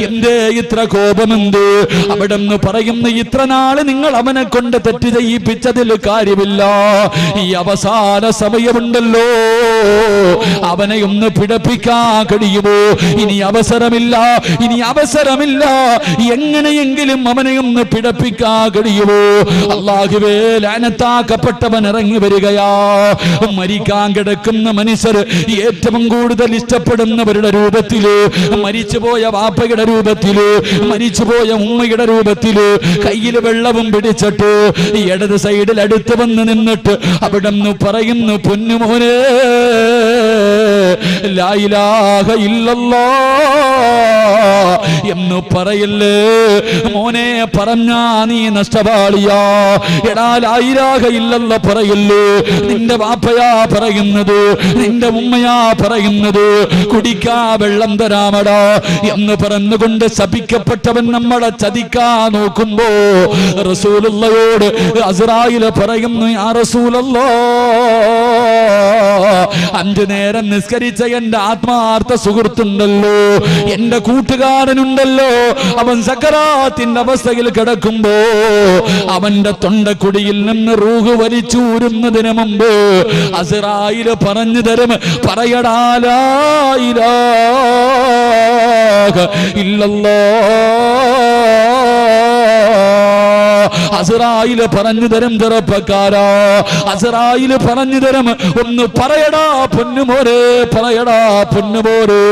എന്തേ ഇത്ര കോപമെന്ത്? അവിടെന്ന് പറയുന്നു, ഇത്ര നാള് നിങ്ങൾ അവനെ കൊണ്ട് തെറ്റ് ചെയ്യിപ്പിച്ചതിൽ കാര്യമില്ല, ഈ അവസാന സമയമുണ്ടല്ലോ, അവനെ ഒന്ന് പിടപ്പിക്കാൻ കഴിയുമോ? ഇനി അവസരമില്ല, ഇനി അവസരമില്ല, എങ്ങനെയെങ്കിലും അവനെ ഒന്ന് പിടപ്പിക്കാൻ കഴിയുമോ? അല്ലാഹുവേ, ലഅനത്താക്കപ്പെട്ടവൻ ഇറങ്ങി വരികയാ. മരിക്കാൻ കിടക്കുന്ന മനുഷ്യർ ഏറ്റവും കൂടുതൽ ഇഷ്ടപ്പെടുന്നവരുടെ രൂപത്തില്, മരിച്ചുപോയ വാപ്പയുടെ രൂപത്തില്, മരിച്ചുപോയ ഉമ്മയുടെ രൂപത്തില്, കയ്യിൽ വെള്ളവും പിടിച്ചിട്ട് ഇടത് സൈഡിൽ അടുത്ത് വന്ന് നിന്നിട്ട് അവിടെ നിന്ന് പറയുന്നു, പൊന്നുമോനെ ലാ ഇലാഹ ഇല്ലല്ലാഹ് എന്ന് പറയല്ലേ മോനെ, പറഞ്ഞാ നീ നഷ്ടപാളിയാ. എടാ, ലാ ഇലാഹ ഇല്ലല്ലാഹ് പറയല്ലേ, നിന്റെ വാപ്പയാ പറയുന്നത്, നിന്റെ ഉമ്മയാ പറയുന്നത്, കുടിക്കാ വെള്ളം തരാമടാ എന്ന് പറഞ്ഞുകൊണ്ട് ശപിക്കപ്പെട്ടവൻ നമ്മളെ ചതിക്കാൻ നോക്കുമ്പോ റസൂലുള്ളയോട് അസ്റായിൽ പറയുന്നു, യാ റസൂലല്ലാഹ്, 5 നേരം നിസ്കരിച്ച എന്റെ ആത്മാർത്ഥ സുഹൃത്തുണ്ടല്ലോ, എന്റെ കൂട്ടുകാരനുണ്ടല്ലോ, അവൻ സക്കറാത്തിന്റെ അവസ്ഥയിൽ കിടക്കുമ്പോ അവന്റെ തൊണ്ടക്കുടിയിൽ നിന്ന് റൂഹ് വലിച്ചൂരുന്നതിന് മുമ്പ് അസ്റായിൽ പറഞ്ഞു തരും, പറയടാ ലാ ഇലാഹ ഇല്ലല്ലാഹ്. അസ്റായിൽ പറഞ്ഞു തരും, ചെറുപ്പക്കാരാ, അസ്റായിൽ പറഞ്ഞു തരും, ഒന്ന് പറയടാ പൊന്നുമോരെ, പറയടാ പൊന്നുമോരെ,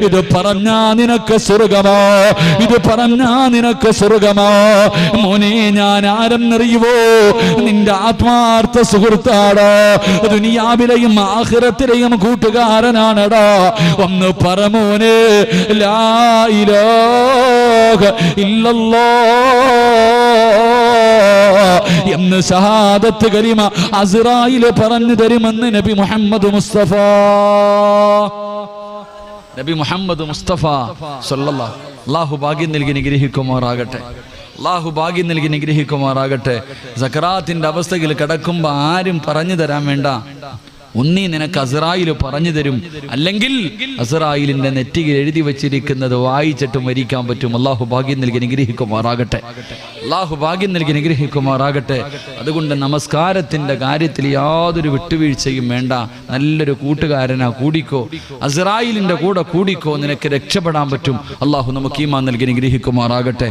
ഇത് പറഞ്ഞാ നിനക്ക് സ്വർഗമാ, ഇത് പറഞ്ഞാ നിനക്ക് സ്വർഗമാ. മോനെ, ഞാൻ ആരെന്നറിയുവോ? നിന്റെ ആത്മാർത്ഥ സുഹൃത്താടാ, ദുനിയാവിലെയും ആഖിറത്തിലെയും കൂട്ടുകാരനാണടാ. ഒന്ന് പറ മോനെ, ലാ ഇലാഹ ഇല്ലല്ലാഹ് എന്ന് ഷഹാദത്ത് കലിമ അസ്റായിൽ പറഞ്ഞു തരുമെന്ന് നബി മുഹമ്മദ് മുസ്തഫ, നബി മുഹമ്മദ് മുസ്തഫ സല്ലല്ലാഹു. അല്ലാഹു ഭാഗ്യം നൽകി നിഗ്രഹിക്കുമാറാകട്ടെ, അല്ലാഹു ഭാഗ്യം നൽകി നിഗ്രഹിക്കുമാറാകട്ടെ. സക്കറാത്തിന്റെ അവസ്ഥയിൽ കിടക്കുമ്പോ ആരും പറഞ്ഞു തരാൻ വേണ്ട, ഒന്നീ നിനക്ക് അസ്റായിൽ പറഞ്ഞു തരും, അല്ലെങ്കിൽ അസ്റായിലിന്റെ നെറ്റിയിൽ എഴുതി വെച്ചിരിക്കുന്നത് വായിച്ചിട്ട് മരിക്കാൻ പറ്റും. അല്ലാഹു ഭാഗ്യം നൽകി നിഗ്രഹിക്കുമാറാകട്ടെ, അല്ലാഹു ഭാഗ്യം നൽകി നിഗ്രഹിക്കുമാറാകട്ടെ. അതുകൊണ്ട് നമസ്കാരത്തിന്റെ കാര്യത്തിൽ യാതൊരു വിട്ടുവീഴ്ചയും വേണ്ട. നല്ലൊരു കൂട്ടുകാരനാ, കൂടിക്കോ, അസ്റായിലിന്റെ കൂടെ കൂടിക്കോ, നിനക്ക് രക്ഷപ്പെടാൻ പറ്റും. അല്ലാഹു നമുക്ക് ഈമാൻ നൽകി നിഗ്രഹിക്കുമാറാകട്ടെ.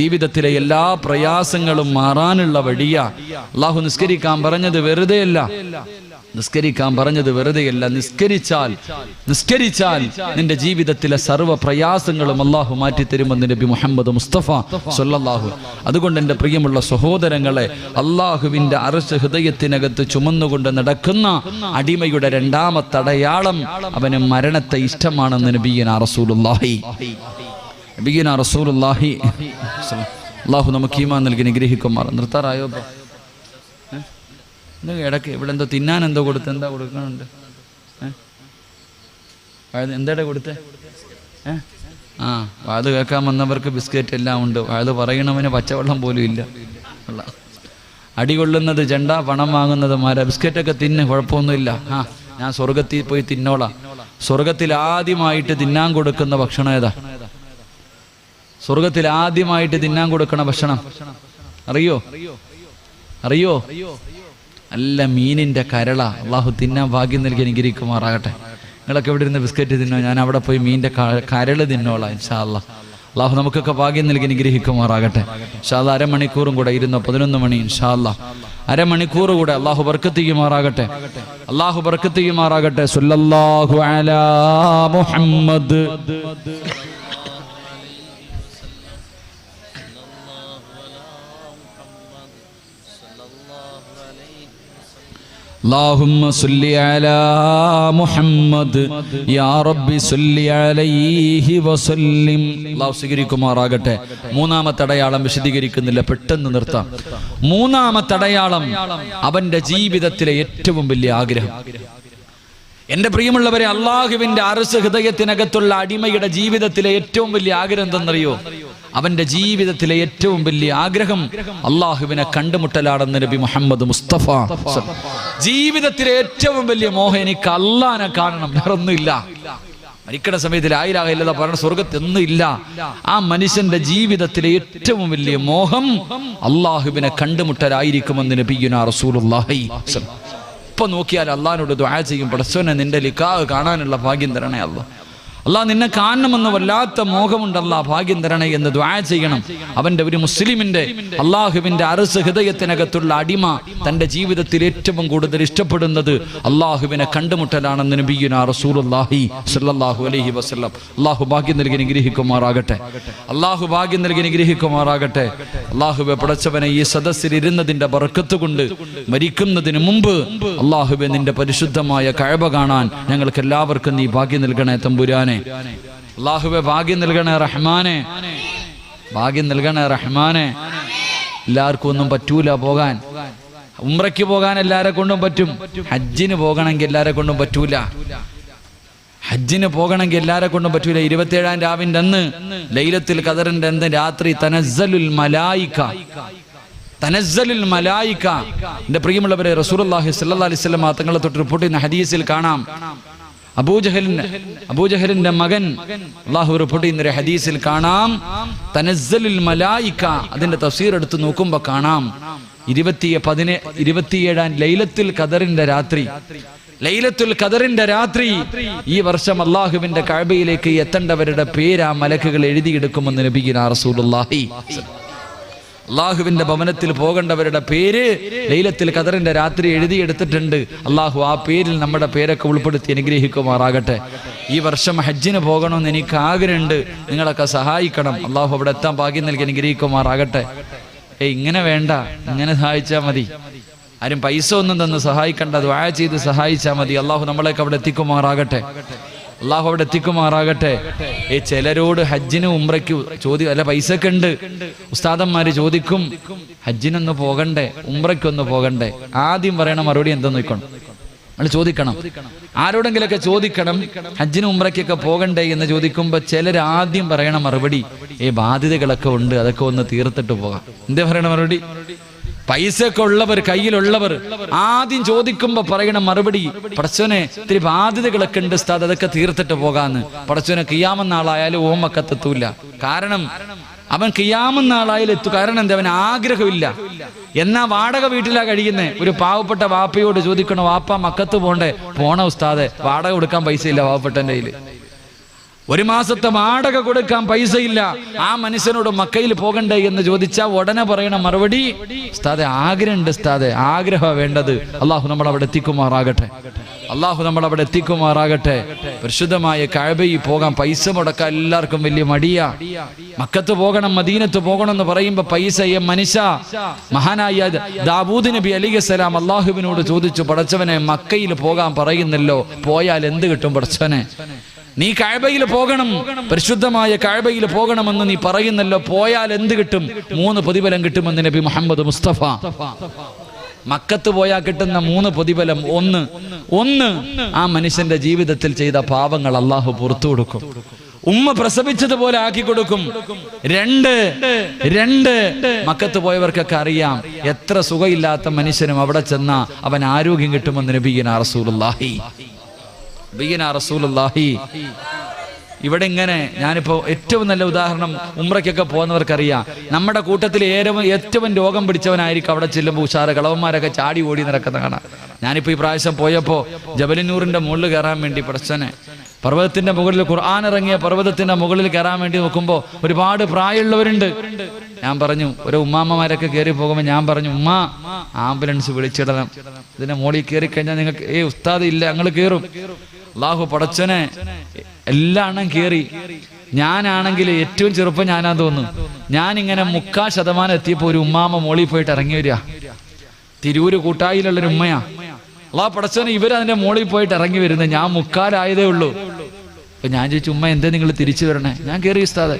ജീവിതത്തിലെ എല്ലാ പ്രയാസങ്ങളും മാറാനുള്ള വഴിയാ. അല്ലാഹു നിസ്കരിക്കാൻ പറഞ്ഞത് വെറുതെയല്ല, നിസ്കരിക്കാൻ പറഞ്ഞത് വെറുതെയല്ല. നിസ്കരിച്ചാൽ നിന്റെ ജീവിതത്തിലെ സർവ്വ പ്രയാസങ്ങളും അല്ലാഹു മാറ്റിത്തരുമെന്ന് നബി മുഹമ്മദ് മുസ്തഫ സല്ലല്ലാഹു. അതുകൊണ്ട് എൻ്റെ പ്രിയമുള്ള സഹോദരങ്ങളെ, അല്ലാഹുവിൻ്റെ അർശ് ഹൃദയത്തിനകത്ത് ചുമന്നുകൊണ്ട് നടക്കുന്ന അടിമയുടെ രണ്ടാമത്തെ അടയാളം അവന് മരണത്തെ ഇഷ്ടമാണെന്ന് നബിയുനാ റസൂലുള്ളാഹി. അല്ലാഹു നമുക്ക് ഈമാൻ നൽകി നിഗ്രഹിക്കുമാർ. നിർത്താറായോ? ഇടയ്ക്ക് ഇവിടെ എന്തോ തിന്നാൻ എന്തോ കൊടുത്ത്, എന്താ കൊടുക്കണുണ്ട്? എന്താ കൊടുത്തേ? വാത് കേൾക്കാൻ വന്നവർക്ക് ബിസ്ക്കറ്റ് എല്ലാം ഉണ്ട്, വാത് പറയണവന് പച്ചവെള്ളം പോലും ഇല്ല. അടികൊള്ളുന്നത് ചെണ്ട, പണം വാങ്ങുന്നത് മാര. ബിസ്ക്കറ്റൊക്കെ തിന്ന്, കുഴപ്പമൊന്നുമില്ല. ഞാൻ സ്വർഗത്തിൽ പോയി തിന്നോളാം. സ്വർഗത്തിൽ ആദ്യമായിട്ട് തിന്നാൻ കൊടുക്കുന്ന ഭക്ഷണം ഏതാ? സ്വർഗത്തിൽ ആദ്യമായിട്ട് തിന്നാൻ കൊടുക്കണ ഭക്ഷണം അറിയോ? അല്ല, മീനിന്റെ കരള. അള്ളാഹു തിന്നാൻ ഭാഗ്യം നൽകി അനുഗ്രഹിക്കുമാറാകട്ടെ. നിങ്ങളൊക്കെ ഇവിടെ ഇരുന്ന് ബിസ്ക്കറ്റ് തിന്നോ, ഞാൻ അവിടെ പോയി മീനിന്റെ കരള് തിന്നോളാം ഇൻഷാ അല്ലാഹ്. അള്ളാഹു നമുക്കൊക്കെ ഭാഗ്യം നൽകി അനുഗ്രഹിക്കുമാറാകട്ടെ. ഇൻഷാ അല്ലാഹ് അരമണിക്കൂറും കൂടെ ഇരുന്നോ, 11 മണി ഇൻഷാ അല്ലാഹ്. അരമണിക്കൂർ കൂടെ അള്ളാഹു ബർക്കത്ത് ചെയ്യുമാറാകട്ടെ, അള്ളാഹു ബർക്കത്ത് ചെയ്യുമാറാകട്ടെ. സല്ലല്ലാഹു അലാ മുഹമ്മദ്. اللهم صل على محمد يا رب صل عليه وسلم. അല്ലാഹു സ്വീകരിക്കുമാറാകട്ടെ. മൂന്നാമത്തെ അടയാളം വിശദീകരിക്കുന്നില്ല, പെട്ടെന്ന് നിർത്താം. മൂന്നാമത്തെ അടയാളം അവന്റെ ജീവിതത്തിലെ ഏറ്റവും വലിയ ആഗ്രഹം. എന്റെ പ്രിയമുള്ളവരെ, അള്ളാഹുവിന്റെ അർശ് ഹൃദയത്തിനകത്തുള്ള അടിമയുടെ ജീവിതത്തിലെ ഏറ്റവും വലിയ ആഗ്രഹം എന്തെന്നറിയോ? അവന്റെ ജീവിതത്തിലെ ഏറ്റവും വലിയ ആഗ്രഹം അള്ളാഹുവിനെ കണ്ടുമുട്ടലാണെന്ന് നബി മുഹമ്മദ് മുസ്തഫ. ജീവിതത്തിലെ ഏറ്റവും വലിയ മോഹം, എനിക്ക് അള്ളാഹിനെ കാണണം, വേറൊന്നുമില്ല. മരിക്കണ സമയത്ത് ലാ ഇലാഹ ഇല്ലല്ലാഹ് പറഞ്ഞ സ്വർഗത്തൊന്നും ഇല്ല. ആ മനുഷ്യന്റെ ജീവിതത്തിലെ ഏറ്റവും വലിയ മോഹം അള്ളാഹുവിനെ കണ്ടുമുട്ടലായിരിക്കുമെന്ന് നബിയുനാ റസൂലുള്ളാഹി. ഇപ്പൊ നോക്കിയാൽ അള്ളാഹിനോട് ദുആ ചെയ്യും, പടച്ചോനെ നിന്റെ ലിഖാഹ് കാണാനുള്ള ഭാഗ്യം തരണേ അല്ലാഹ്. അള്ളാഹ് നിന്നെ കാണണമെന്ന് വല്ലാത്ത മോഹമുണ്ട്, അല്ലാഹ് ഭാഗ്യം തരണേ എന്ന് ദുആ ചെയ്യണം. അവന്റെ ഒരു മുസ്ലിമിന്റെ അള്ളാഹുവിന്റെ അർശ് ഹൃദയത്തിനകത്തുള്ള അടിമ തന്റെ ജീവിതത്തിൽ ഏറ്റവും കൂടുതൽ ഇഷ്ടപ്പെടുന്നത് അള്ളാഹുവിനെ കണ്ടുമുട്ടലാണെന്ന് നബിയുനാ റസൂലുള്ളാഹി സ്വല്ലല്ലാഹു അലൈഹി വസല്ലം. അള്ളാഹു ഭാഗ്യം നൽകി അനുഗ്രഹിക്കുമാറാകട്ടെ. അള്ളാഹു ഭാഗ്യം നൽകി അനുഗ്രഹിക്കുമാറാകട്ടെ. അള്ളാഹുവെ പടച്ചവനെ, ഈ സദസ്സിൽ ഇരുന്നതിന്റെ ബർക്കത്ത് കൊണ്ട് മരിക്കുന്നതിന് മുമ്പ് അള്ളാഹുവെ നിന്റെ പരിശുദ്ധമായ കഅബ കാണാൻ ഞങ്ങൾക്ക് എല്ലാവർക്കും നീ ഭാഗ്യം നൽകണേ തമ്പുരാനെ. അല്ലാഹുവേ ഭാഗ്യം നൽകണേ റഹ്മാനെ, ഭാഗ്യം നൽകണേ റഹ്മാനെ. എല്ലാവർക്കും ഒന്നും പറ്റൂല പോകാൻ. ഉംറയ്ക്ക് പോകാൻ എല്ലാരെ കൊണ്ടും പറ്റും, ഹജ്ജിന് പോകണമെങ്കിൽ എല്ലാരെ കൊണ്ടും പറ്റൂല. ഹജ്ജിന് പോകണമെങ്കിൽ എല്ലാരെ കൊണ്ടും പറ്റൂല. 27-ാം രാവിന്റെ അന്ന്, ലൈലത്തുൽ ഖദറിന്റെ അന്ന് രാത്രി തനസ്സലുൽ മലായിക, തനസ്സലുൽ മലായിക. എന്റെ പ്രിയമുള്ളവരെ, റസൂലുള്ളാഹി സ്വല്ലല്ലാഹി അലൈഹി വസല്ലം തങ്ങളെ തൊട്ട് റിപ്പോർട്ട് ചെയ്യുന്ന ഹദീസിൽ കാണാം, അബൂജഹലിന്റെ മകൻ അല്ലാഹു റിപ്പോർട്ട് ചെയ്യുന്ന ഒരു ഹദീസിൽ കാണാം, തനസ്സലുൽ മലായിക. അതിന്റെ തഫ്സീർ എടുത്ത് നോക്കുമ്പോൾ കാണാം 27-ാം ലൈലത്തുൽ ഖദറിന്റെ രാത്രി, ലൈലത്തുൽ ഖദറിന്റെ രാത്രി ഈ വർഷം അല്ലാഹുവിന്റെ കഅബയിലേക്ക് എത്തേണ്ടവരുടെ പേര് ആ മലക്കുകൾ എഴുതിയെടുക്കുമെന്ന് നബിയുനാ റസൂലുള്ളാഹി. അള്ളാഹുവിന്റെ ഭവനത്തിൽ പോകേണ്ടവരുടെ പേര് ലൈലത്തുൽ ഖദറിന്റെ രാത്രി എഴുതിയെടുത്തിട്ടുണ്ട്. അള്ളാഹു ആ പേരിൽ നമ്മുടെ പേരൊക്കെ ഉൾപ്പെടുത്തി അനുഗ്രഹിക്കുമാറാകട്ടെ. ഈ വർഷം ഹജ്ജിന് പോകണമെന്ന് എനിക്ക് ആഗ്രഹമുണ്ട്, നിങ്ങളൊക്കെ സഹായിക്കണം. അള്ളാഹു അവിടെ എത്താൻ ഭാഗ്യം നൽകി അനുഗ്രഹിക്കുമാറാകട്ടെ. ഇങ്ങനെ വേണ്ട, ഇങ്ങനെ സഹായിച്ചാൽ മതി. ആരും പൈസ ഒന്നും തന്ന് സഹായിക്കണ്ട, ദുആ ചെയ്ത് സഹായിച്ചാൽ മതി. അള്ളാഹു നമ്മളെയൊക്കെ അവിടെ എത്തിക്കുമാറാകട്ടെ. അള്ളാഹു അവിടെ എത്തിക്കുമാറാകട്ടെ. ചിലരോട് ഹജ്ജിന് ഉംറയ്ക്ക് അല്ല പൈസക്ക് ഉണ്ട്, ഉസ്താദന്മാര് ചോദിക്കും, ഹജ്ജിനൊന്ന് പോകണ്ടേ, ഉംറയ്ക്കൊന്ന് പോകണ്ടേ? ആദ്യം പറയണ മറുപടി എന്താന്ന് നോക്കണം, നമ്മൾ ചോദിക്കണം. ആരോടെങ്കിലൊക്കെ ചോദിക്കണം, ഹജ്ജിന് ഉംറയ്ക്കൊക്കെ പോകണ്ടേ എന്ന് ചോദിക്കുമ്പോ ചിലർ ആദ്യം പറയണ മറുപടി, ബാധ്യതകളൊക്കെ ഉണ്ട്, അതൊക്കെ ഒന്ന് തീർത്തിട്ട് പോകാം. എന്താ പറയണ മറുപടി? പൈസയൊക്കെ ഉള്ളവർ, കയ്യിലുള്ളവർ ആദ്യം ചോദിക്കുമ്പോ പറയണ മറുപടി, പടച്ചോനെ ഇത്തിരി ബാധ്യതകളൊക്കെ ഉണ്ട് ഉസ്താദ്, അതൊക്കെ തീർത്തിട്ട് പോകാന്ന്. പടച്ചോനെ ഖിയാമത്ത് നാളായാലും ഓമക്കത്തെത്തൂല. കാരണം അവൻ ഖിയാമത്ത് നാളായാലും എത്തും. കാരണം എന്താ? അവൻ ആഗ്രഹമില്ല. എന്നാ വാടക വീട്ടിലാ കഴിയുന്നേ. ഒരു പാവപ്പെട്ട വാപ്പയോട് ചോദിക്കണം, വാപ്പ മക്കത്ത് പോണ്ടേ? പോണ ഉസ്താദെ, വാടക കൊടുക്കാൻ പൈസ ഇല്ല പാവപ്പെട്ടന്റെ കയ്യില്. ഒരു മാസത്തെ വാടക കൊടുക്കാൻ പൈസയില്ല. ആ മനുഷ്യനോട് മക്കയിൽ പോകണ്ടേ എന്ന് ചോദിച്ചാൽ ഉടനെ പറയണ മറുപടി, ഉസ്താദെ ആഗ്രഹമുണ്ട് ഉസ്താദെ, ആഗ്രഹം വേണ്ടത്. അള്ളാഹു നമ്മൾ അവിടെ എത്തിക്കുമാറാകട്ടെ. അള്ളാഹു നമ്മൾ അവിടെ എത്തിക്കുമാറാകട്ടെ. പരിശുദ്ധമായ കഅബയിൽ പോകാൻ പൈസ മുടക്കാൻ എല്ലാവർക്കും വലിയ മടിയാ. മക്കത്ത് പോകണം, മദീനത്ത് പോകണം എന്ന് പറയുമ്പോ പൈസയെ മനുഷ്യ. മഹാനായ ദാവൂദ് നബി അലൈഹിസ്സലാം അള്ളാഹുവിനോട് ചോദിച്ചു, പടച്ചവനെ മക്കയിൽ പോകാൻ പറയുന്നല്ലോ, പോയാൽ എന്ത് കിട്ടും പടച്ചവനെ? നീ കഅബയിൽ പോകണം, പരിശുദ്ധമായ കഅബയിൽ പോകണമെന്ന് നീ പറയുന്നല്ലോ, പോയാൽ എന്ത് കിട്ടും? 3 പ്രതിഫലം കിട്ടുമെന്ന് നബി മുഹമ്മദ് മുസ്തഫ. മക്കത്ത് പോയാൽ കിട്ടുന്ന 3 പ്രതിഫലം. ഒന്ന് ആ മനുഷ്യന്റെ ജീവിതത്തിൽ ചെയ്ത പാപങ്ങൾ അള്ളാഹു പുറത്തു കൊടുക്കും, ഉമ്മ പ്രസവിച്ചതുപോലെ ആക്കി കൊടുക്കും. 2 മക്കത്ത് പോയവർക്കൊക്കെ അറിയാം, എത്ര സുഖമില്ലാത്ത മനുഷ്യനും അവിടെ ചെന്ന അവൻ ആരോഗ്യം കിട്ടുമെന്ന് നബിയുനാ റസൂലുള്ളാഹി. ഇവിടെ ഇങ്ങനെ, ഞാനിപ്പോ ഏറ്റവും നല്ല ഉദാഹരണം, ഉംറയ്ക്കൊക്കെ പോകുന്നവർക്കറിയാം, നമ്മുടെ കൂട്ടത്തിൽ ഏറ്റവും രോഗം പിടിച്ചവനായിരിക്കും അവിടെ ചെല്ലുമ്പോൾ ഉഷാറ് കളവന്മാരൊക്കെ ചാടി ഓടി നടക്കുന്ന കാണാം. ഞാനിപ്പോ ഈ പ്രാവശ്യം പോയപ്പോ ജബലിനൂറിന്റെ മുകളിൽ കയറാൻ വേണ്ടി, പടച്ചനെ പർവ്വതത്തിന്റെ മുകളിൽ, ഖുർആൻ ഇറങ്ങിയ പർവ്വതത്തിന്റെ മുകളിൽ കയറാൻ വേണ്ടി നോക്കുമ്പോ ഒരുപാട് പ്രായമുള്ളവരുണ്ട്. ഞാൻ പറഞ്ഞു, ഒരു ഉമ്മാമ്മമാരൊക്കെ കയറി പോകുമ്പോൾ ഞാൻ പറഞ്ഞു, ഉമ്മ ആംബുലൻസ് വിളിച്ചിടണം, ഇതിന്റെ മുകളിൽ കയറി കഴിഞ്ഞാൽ നിങ്ങൾക്ക് ഉസ്താദ് ഇല്ല, ഞങ്ങൾ കയറും. അള്ളാഹു പടച്ചനെ എല്ലാം കയറി. ഞാനാണെങ്കിൽ ഏറ്റവും ചെറുപ്പം ഞാനാ തോന്നുന്നു. ഞാനിങ്ങനെ 3/4% എത്തിയപ്പോ ഒരു ഉമ്മാമ്മ മോളിൽ പോയിട്ട് ഇറങ്ങി വരിക. തിരൂര് കൂട്ടായിലുള്ളൊരു ഉമ്മയാ. അള്ളാഹ് പടച്ചോനെ ഇവരതിന്റെ മുകളിൽ പോയിട്ട് ഇറങ്ങി വരുന്നത്, ഞാൻ മുക്കാലായതേ ഉള്ളൂ. അപ്പൊ ഞാൻ ചോദിച്ചു, ഉമ്മ എന്തേ നിങ്ങൾ തിരിച്ചു വരണേ? ഞാൻ കയറി ഉസ്താദെ,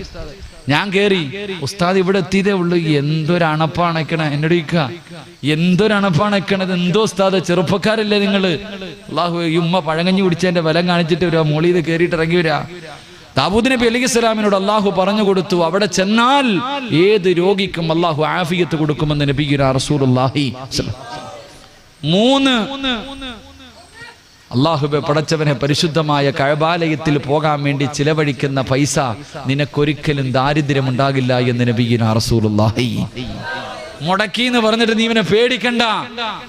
ഞാൻ കയറി. ഉസ്താദ് ഇവിടെ എത്തിയതേ ഉള്ളൂ. എന്തൊരണപ്പാണക്കണേ എന്നോട് ചോദിക്കുക, എന്തൊരണപ്പാണക്കണത്? എന്തോ ഉസ്താദ്, ചെറുപ്പക്കാരല്ലേ നിങ്ങള്? അള്ളാഹു, ഈ ഉമ്മ പഴങ്കഞ്ഞി കുടിച്ചതിന്റെ ബലം കാണിച്ചിട്ട് വരാ, മോളിൽ ഇത് കയറിയിട്ട് ഇറങ്ങി വരാ. ദാവൂദ് നബി അലൈഹിസ്സലാമിനോട് അള്ളാഹു പറഞ്ഞു കൊടുത്തു, അവിടെ ചെന്നാൽ ഏത് രോഗിക്കും അള്ളാഹു ആഫിയത്ത് കൊടുക്കുമെന്ന് നബിയുനാ റസൂലുള്ളാഹി. 3 അള്ളാഹുവേ പടച്ചവനെ, പരിശുദ്ധമായ കഅബാലയത്തിൽ പോകാൻ വേണ്ടി ചിലവഴിക്കുന്ന പൈസ നിനക്കൊരിക്കലും ദാരിദ്ര്യം ഉണ്ടാകില്ല എന്ന് നബിയുനാ റസൂലുള്ളാഹി. മുടക്കി എന്ന് പറഞ്ഞിട്ട് നീ ഇവനെ പേടിക്കണ്ട.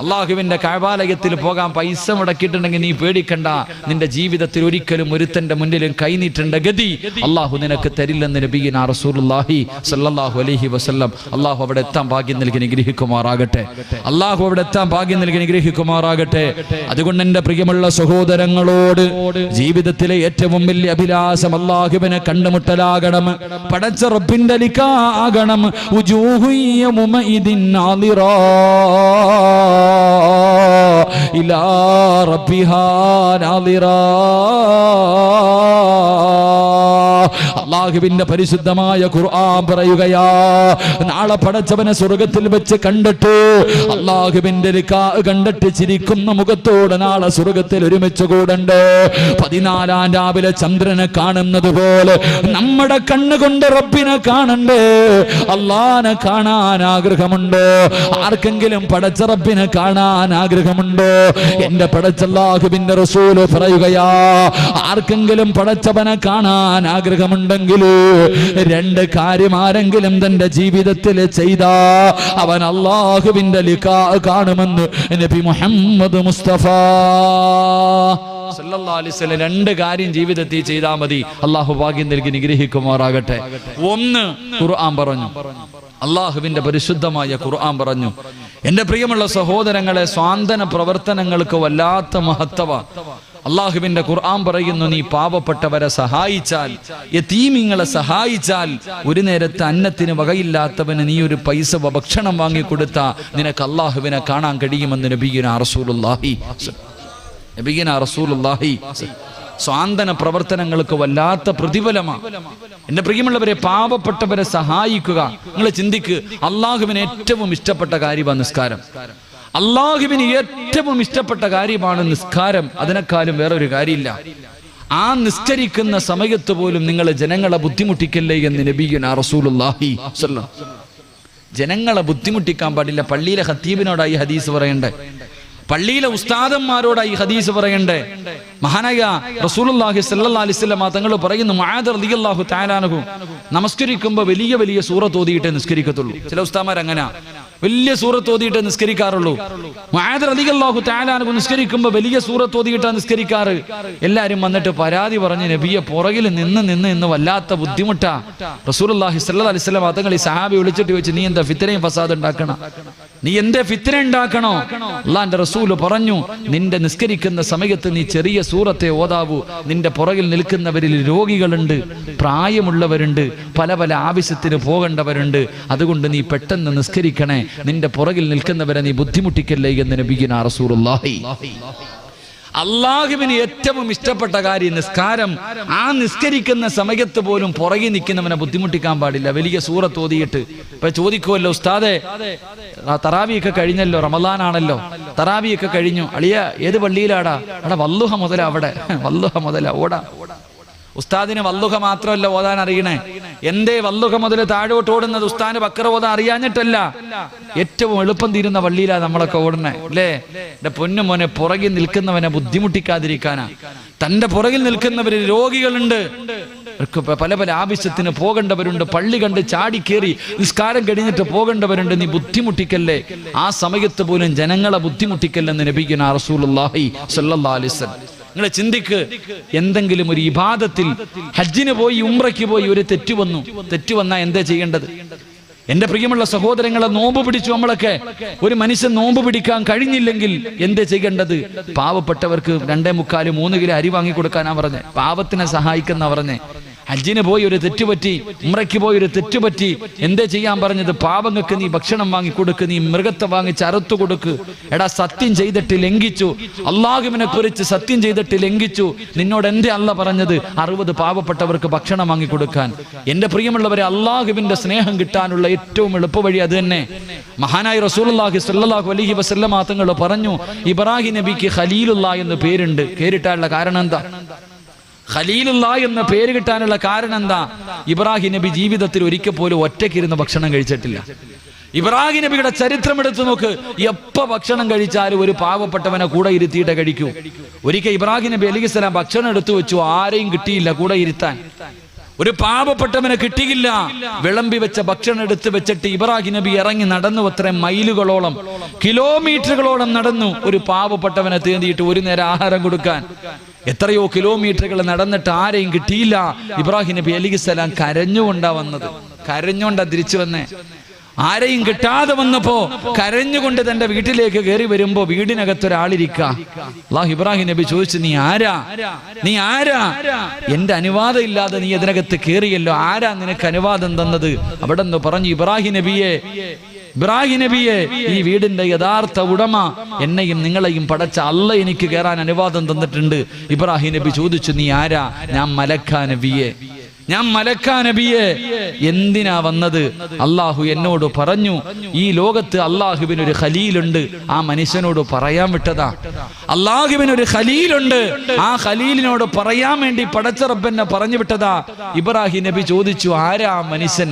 അള്ളാഹുവിന്റെ കഅബാലയത്തിൽ പോകാൻ പൈസ മുടക്കിയിട്ടുണ്ടെങ്കിൽ നീ പേടിക്കണ്ട. നിന്റെ ജീവിതത്തിൽ ഒരിക്കലും ഒരുത്തന്റെ മുന്നിലും കൈനീട്ടേണ്ട ഗതി അള്ളാഹു നിനക്ക് തരില്ലെന്ന് നബിയുനാ റസൂലുള്ളാഹി സ്വല്ലല്ലാഹു അലൈഹി വസല്ലം. അള്ളാഹു അവിടെ എത്താൻ ഭാഗ്യം നൽകി അനുഗ്രഹിക്കുമാറാകട്ടെ. അള്ളാഹു അവിടെ എത്താൻ ഭാഗ്യം നൽകി അനുഗ്രഹിക്കുമാറാകട്ടെ. അതുകൊണ്ട് എന്റെ പ്രിയമുള്ള സഹോദരങ്ങളോട്, ജീവിതത്തിലെ ഏറ്റവും വലിയ അഭിലാഷം അള്ളാഹുവിനെ കണ്ടുമുട്ടലാകണം, പടച്ച റബ്ബിന്റെ ലിഖാകണം. ഇലാ റബ്ബിഹാ നാദിറാ. അള്ളാഹുവിന്റെ പരിശുദ്ധമായ ഖുർആൻ പറയുകയാ, നാളെ പടച്ചവനെ സ്വർഗത്തിൽ വെച്ച് കണ്ടിട്ട്, അള്ളാഹുവിന്റെ ലിഖാ കണ്ടിട്ട് ചിരിക്കുന്ന മുഖത്തോടെ നാളെ സ്വർഗത്തിൽ ഒരുമിച്ച് കൂടണ്ട്. 14 രാവിലെ ചന്ദ്രനെ കാണുന്നത് പോലെ നമ്മുടെ കണ്ണുകൊണ്ട് റബ്ബിനെ കാണണ്ടേ. അള്ളാനെ കാണാൻ ആഗ്രഹമുണ്ടോ? ആർക്കെങ്കിലും പടച്ച റബ്ബിനെ കാണാൻ ആഗ്രഹമുണ്ടോ? എന്റെ പടച്ച അല്ലാഹുവിന്റെ റസൂല് പറയുകയാ, ആർക്കെങ്കിലും പടച്ചവനെ കാണാൻ ആഗ്രഹമുണ്ടെങ്കിൽ 2 കാര്യം ആരെങ്കിലും തന്റെ ജീവിതത്തിൽ ചെയ്താ അവൻ അല്ലാഹുവിന്റെ ലിഖാ കാണുമെന്ന് നബി മുഹമ്മദ് മുസ്തഫ സല്ലല്ലാഹു അലൈഹി വസല്ലം 2 കാര്യം ജീവിതത്തിൽ ചെയ്താൽ മതി. അല്ലാഹു ഭാഗ്യം നൽകി നിഗ്രഹിക്കുമാറാകട്ടെ. 1 ഖുർആൻ പറഞ്ഞു, അള്ളാഹുവിന്റെ പരിശുദ്ധമായ ഖുർആൻ പറഞ്ഞു. എന്റെ പ്രിയമുള്ള സഹോദരങ്ങളെ, സ്വാന്തന പ്രവർത്തനങ്ങൾക്ക് വല്ലാത്ത മഹത്വ. അള്ളാഹുവിന്റെ ഖുർആൻ പറയുന്നു, നീ പാവപ്പെട്ടവരെ സഹായിച്ചാൽ, യതീമിങ്ങളെ സഹായിച്ചാൽ, ഒരു നേരത്തെ അന്നത്തിന് വകയില്ലാത്തവന് നീ ഒരു പൈസ ഭക്ഷണം വാങ്ങിക്കൊടുത്താ നിനക്ക് അള്ളാഹുവിനെ കാണാൻ കഴിയുമെന്ന് നബിയുനാ റസൂലുള്ളാഹി. സ്വാന്തന പ്രവർത്തനങ്ങൾക്ക് വല്ലാത്ത പ്രതിഫലമാണ്. എന്റെ പ്രിയമുള്ളവരെ, പാവപ്പെട്ടവരെ സഹായിക്കുക. നിങ്ങൾ ചിന്തിക്ക്, അള്ളാഹുവിന് ഏറ്റവും ഇഷ്ടപ്പെട്ട കാര്യമാണ് നിസ്കാരം. അള്ളാഹുവിന് ഏറ്റവും ഇഷ്ടപ്പെട്ട കാര്യമാണ് നിസ്കാരം. അതിനേക്കാളും വേറൊരു കാര്യമില്ല. ആ നിസ്കരിക്കുന്ന സമയത്ത് പോലും നിങ്ങൾ ജനങ്ങളെ ബുദ്ധിമുട്ടിക്കല്ലേ എന്ന് നബിയുനാ റസൂലുള്ളാഹി സ്വല്ലല്ലാഹു അലൈഹി വസല്ലം. ജനങ്ങളെ ബുദ്ധിമുട്ടിക്കാൻ പാടില്ല. പള്ളിയിലെ ഖത്തീബിനോടായി ഹദീസ് പറയണ്ടേ, പള്ളിയിലെ ഉസ്താദന്മാരോടായി ഹദീസ് പറയണ്ടേ. മഹാനായ റസൂലുള്ളാഹി സ്വല്ലല്ലാഹു അലൈഹി വസല്ലം തങ്ങൾ പറയുന്നു, മുആദ് റളിയല്ലാഹു തആല അൻഹു നമസ്കരിക്കുമ്പോൾ വലിയ വലിയ സൂറത്ത് ഓതിയിട്ടേ നിസ്കരിക്കത്തുള്ളൂ. ചില ഉസ്താദന്മാർ അങ്ങനെ വലിയ സൂറത്ത് ഓതിയിട്ടേ നിസ്കരിക്കാറുള്ളൂ. മുആദ് റളിയല്ലാഹു തആല അൻഹു നിസ്കരിക്കുമ്പോൾ വലിയ സൂറത്ത് ഓതിയിട്ടാണ് നിസ്കരിക്കാറ്. എല്ലാവരും വന്നിട്ട് പരാതി പറഞ്ഞ്, നബിയെ പുറകിൽ നിന്ന് വല്ലാത്ത ബുദ്ധിമുട്ടാ. റസൂലുള്ളാഹി സ്വല്ലല്ലാഹു അലൈഹി വസല്ലം തങ്ങൾ ഈ സഹാബി വിളിച്ചിട്ട് ചോദിച്ചു, നീ എന്താ ഫിത്നയും ഫസാദ് ഉണ്ടാക്കണം? നീ എന്തേ ഫിത്ന ഉണ്ടാക്കണോ? അല്ലാഹുവിന്റെ റസൂല് പറഞ്ഞു, നിന്റെ നിസ്കരിക്കുന്ന സമയത്ത് നീ ചെറിയ സൂറത്തെ ഓതാവൂ. നിന്റെ പുറകിൽ നിൽക്കുന്നവരിൽ രോഗികളുണ്ട്, പ്രായമുള്ളവരുണ്ട്, പല പല ആവശ്യത്തിന് പോകേണ്ടവരുണ്ട്. അതുകൊണ്ട് നീ പെട്ടെന്ന് നിസ്കരിക്കണേ. നിന്റെ പുറകിൽ നിൽക്കുന്നവരെ നീ ബുദ്ധിമുട്ടിക്കല്ലേ എന്ന് നബിയുനാ റസൂലുള്ളാഹി. അള്ളാഹുവിന് ഏറ്റവും ഇഷ്ടപ്പെട്ട കാര്യം നിസ്കാരം. ആ നിസ്കരിക്കുന്ന സമയത്ത് പോലും പുറകിൽ നിൽക്കുന്നവനെ ബുദ്ധിമുട്ടിക്കാൻ പാടില്ല. വലിയ സൂറത്ത് ഓതിയിട്ട് ഇപ്പൊ ചോദിക്കുമല്ലോ, ഉസ്താദെ തറാവിയൊക്കെ കഴിഞ്ഞല്ലോ, റമളാനാണല്ലോ, തറാവിയൊക്കെ കഴിഞ്ഞു, അളിയ ഏത് പള്ളിയിലാടാ? അവിടെ വല്ലുഹ മുതല, അവിടെ വല്ലുഹ മുതല ഓടാ. ഉസ്താദിന് വല്ലുഹ മാത്രമല്ല ഓതാൻ അറിയണേ. എന്തേ വല്ലുഹ മുതൽ താഴോട്ട് ഓടുന്നത്? ഉസ്താദിന് ബക്കറ ഓതാൻ അറിയാഞ്ഞിട്ടല്ല, ഏറ്റവും എളുപ്പം തീരുന്ന പള്ളിയിലാ നമ്മളൊക്കെ ഓടണേ അല്ലേ? എന്റെ പൊന്നു മോനെ, പുറകിൽ നിൽക്കുന്നവനെ ബുദ്ധിമുട്ടിക്കാതിരിക്കാനാ. തന്റെ പുറകിൽ നിൽക്കുന്നവരിൽ രോഗികളുണ്ട്, പല പല ആവശ്യത്തിന് പോകേണ്ടവരുണ്ട്, പള്ളി കണ്ട് ചാടിക്കേറി നിസ്കാരം കഴിഞ്ഞിട്ട് പോകേണ്ടവരുണ്ട്. നീ ബുദ്ധിമുട്ടിക്കല്ലേ. ആ സമയത്ത് പോലും ജനങ്ങളെ ബുദ്ധിമുട്ടിക്കല്ലെന്ന് നബിയുനാ റസൂലുള്ളാഹി സ്വല്ലല്ലാഹു അലൈഹി വസല്ലം. നിങ്ങൾ ചിന്തിക്ക്, എന്തെങ്കിലും ഒരു ഇബാദത്തിൽ, ഹജ്ജിന് പോയി ഉംറയ്ക്ക് പോയി ഒരു തെറ്റ് വന്നാൽ എന്താ ചെയ്യേണ്ടത്? എന്റെ പ്രിയമുള്ള സഹോദരങ്ങളെ, നോമ്പ് പിടിച്ചു നമ്മളൊക്കെ. ഒരു മനുഷ്യൻ നോമ്പ് പിടിക്കാൻ കഴിഞ്ഞില്ലെങ്കിൽ എന്താ ചെയ്യേണ്ടത്? പാവപ്പെട്ടവർക്ക് 2.25-3 കിലോ അരി വാങ്ങി കൊടുക്കാനാ പറഞ്ഞേ. പാവത്തിനെ സഹായിക്കുന്ന പറഞ്ഞേ. ഹജ്ജിന് പോയി ഒരു തെറ്റുപറ്റി, ഉംറയ്ക്ക് പോയി ഒരു തെറ്റുപറ്റി. എന്തേ ചെയ്യാൻ പറഞ്ഞത്? പാവങ്ങൾക്ക് നീ ഭക്ഷണം വാങ്ങിക്കൊടുക്ക്, നീ മൃഗത്തെ വാങ്ങിച്ച് അറുത്തു കൊടുക്ക്. എടാ, സത്യം ചെയ്തിട്ട് ലംഘിച്ചു, അള്ളാഹുവിനെ കുറിച്ച് സത്യം ചെയ്തിട്ട് ലംഘിച്ചു. നിന്നോട് എന്റെ അല്ല പറഞ്ഞത് 60 പാവപ്പെട്ടവർക്ക് ഭക്ഷണം വാങ്ങിക്കൊടുക്കാൻ. എന്റെ പ്രിയമുള്ളവരെ, അള്ളാഹുവിന്റെ സ്നേഹം കിട്ടാനുള്ള ഏറ്റവും എളുപ്പവഴി അത് തന്നെ. മഹാനായ റസൂലുള്ളാഹി സ്വല്ലല്ലാഹു അലൈഹി വസല്ലം തങ്ങൾ പറഞ്ഞു, ഇബ്രാഹിം നബിക്ക് ഖലീലുള്ളാ എന്ന് പേരുണ്ട്. പേരിട്ടാനുള്ള കാരണം എന്താ? ഖലീലുള്ളാ എന്ന പേര് കിട്ടാനുള്ള കാരണം എന്താ? ഇബ്രാഹിം നബി ജീവിതത്തിൽ ഒരിക്കൽ പോലും ഒറ്റയ്ക്കിരുന്ന് ഭക്ഷണം കഴിച്ചിട്ടില്ല. ഇബ്രാഹിം നബിയുടെ ചരിത്രം എടുത്തു നോക്ക്. എപ്പ ഭക്ഷണം കഴിച്ചാലും ഒരു പാവപ്പെട്ടവനെ കൂടെ ഇരുത്തിയിട്ട് കഴിക്കൂ. ഒരിക്കൽ ഇബ്രാഹിം നബി അലൈഹിസ്സലാം ഭക്ഷണം എടുത്തു വെച്ചു, ആരെയും കിട്ടിയില്ല കൂടെ ഇരുത്താൻ. ഒരു പാവപ്പെട്ടവനെ കിട്ടിയില്ല. വിളമ്പി വെച്ച ഭക്ഷണം എടുത്ത് വെച്ചിട്ട് ഇബ്രാഹിം നബി ഇറങ്ങി നടന്നു. അത്രയും മൈലുകളോളം, കിലോമീറ്ററുകളോളം നടന്നു ഒരു പാവപ്പെട്ടവനെ തേടിയിട്ട് ഒരു നേരം ആഹാരം കൊടുക്കാൻ. എത്രയോ കിലോമീറ്ററുകൾ നടന്നിട്ട് ആരെയും കിട്ടിയില്ല. ഇബ്രാഹിം നബി അലൈഹിസ്സലാം കരഞ്ഞുകൊണ്ടാ വന്നത്. കരഞ്ഞുകൊണ്ടാ തിരിച്ചു വന്നേ. ആരെയും കിട്ടാതെ വന്നപ്പോ കരഞ്ഞുകൊണ്ട് തന്റെ വീട്ടിലേക്ക് കയറി വരുമ്പോ വീടിനകത്തൊരാളിരിക്ക. ഇബ്രാഹിം നബി ചോദിച്ചു, നീ ആരാ? നീ ആരാ? എന്റെ അനുവാദം ഇല്ലാതെ നീ ഇതിനകത്ത് കയറിയല്ലോ, ആരാ നിനക്ക് അനുവാദം തന്നത്? അവിടെ നിന്ന് പറഞ്ഞു, ഇബ്രാഹിം നബിയെ, ഈ വീടിന്റെ യഥാർത്ഥ ഉടമ എന്നെയും നിങ്ങളെയും പടച്ച അല്ല എനിക്ക് കയറാൻ അനുവാദം തന്നിട്ടുണ്ട്. ഇബ്രാഹിം നബി ചോദിച്ചു, നീ ആരാ? ഞാൻ മലക്കാ നബിയെ. എന്തിനാ വന്നത്? അള്ളാഹു എന്നോട് പറഞ്ഞു, ഈ ലോകത്ത് അള്ളാഹുവിനൊരു ഖലീലുണ്ട്, ആ മനുഷ്യനോട് പറയാൻ വിട്ടതാ. അള്ളാഹുവിനൊരു ഖലീലുണ്ട്, ആ ഖലീലിനോട് പറയാൻ വേണ്ടി പടച്ച റബ്ബെന്നെ പറഞ്ഞു വിട്ടതാ. ഇബ്രാഹിം നബി ചോദിച്ചു, ആരാ മനുഷ്യൻ?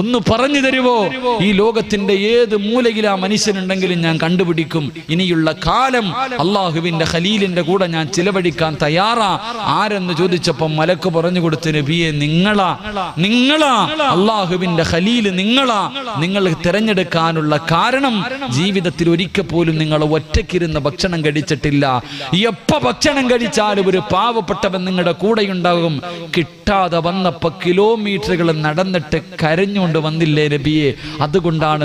ഒന്ന് പറഞ്ഞു തരുവോ? ഈ ലോകത്തിന്റെ ഏത് മൂലയിൽ ആ മനുഷ്യനുണ്ടെങ്കിലും ഞാൻ കണ്ടുപിടിക്കും. ഇനിയുള്ള കാലം അള്ളാഹുവിന്റെ ഖലീലിന്റെ കൂടെ ഞാൻ ചിലവഴിക്കാൻ തയ്യാറാ. ആരെന്ന് ചോദിച്ചപ്പോ മലക്ക് പറഞ്ഞു കൊടുത്തു, നബിയെ, നിങ്ങളാ അള്ളാഹുവിന്റെ ഖലീൽ, നിങ്ങൾ തിരഞ്ഞെടുക്കാനുള്ള കാരണം ജീവിതത്തിൽ ഒരിക്കൽ പോലും നിങ്ങൾ ഒറ്റയ്ക്കിരുന്ന് ഭക്ഷണം കഴിച്ചിട്ടില്ല. എപ്പ ഭക്ഷണം കഴിച്ചാലും ഒരു പാവപ്പെട്ടവൻ നിങ്ങളുടെ കൂടെയുണ്ടാകും. കിട്ടാതെ വന്നപ്പോ കിലോമീറ്ററുകൾ നടന്നിട്ട് കരഞ്ഞുകൊണ്ട് വന്നില്ലേ നബിയെ? അതുകൊണ്ടാണ്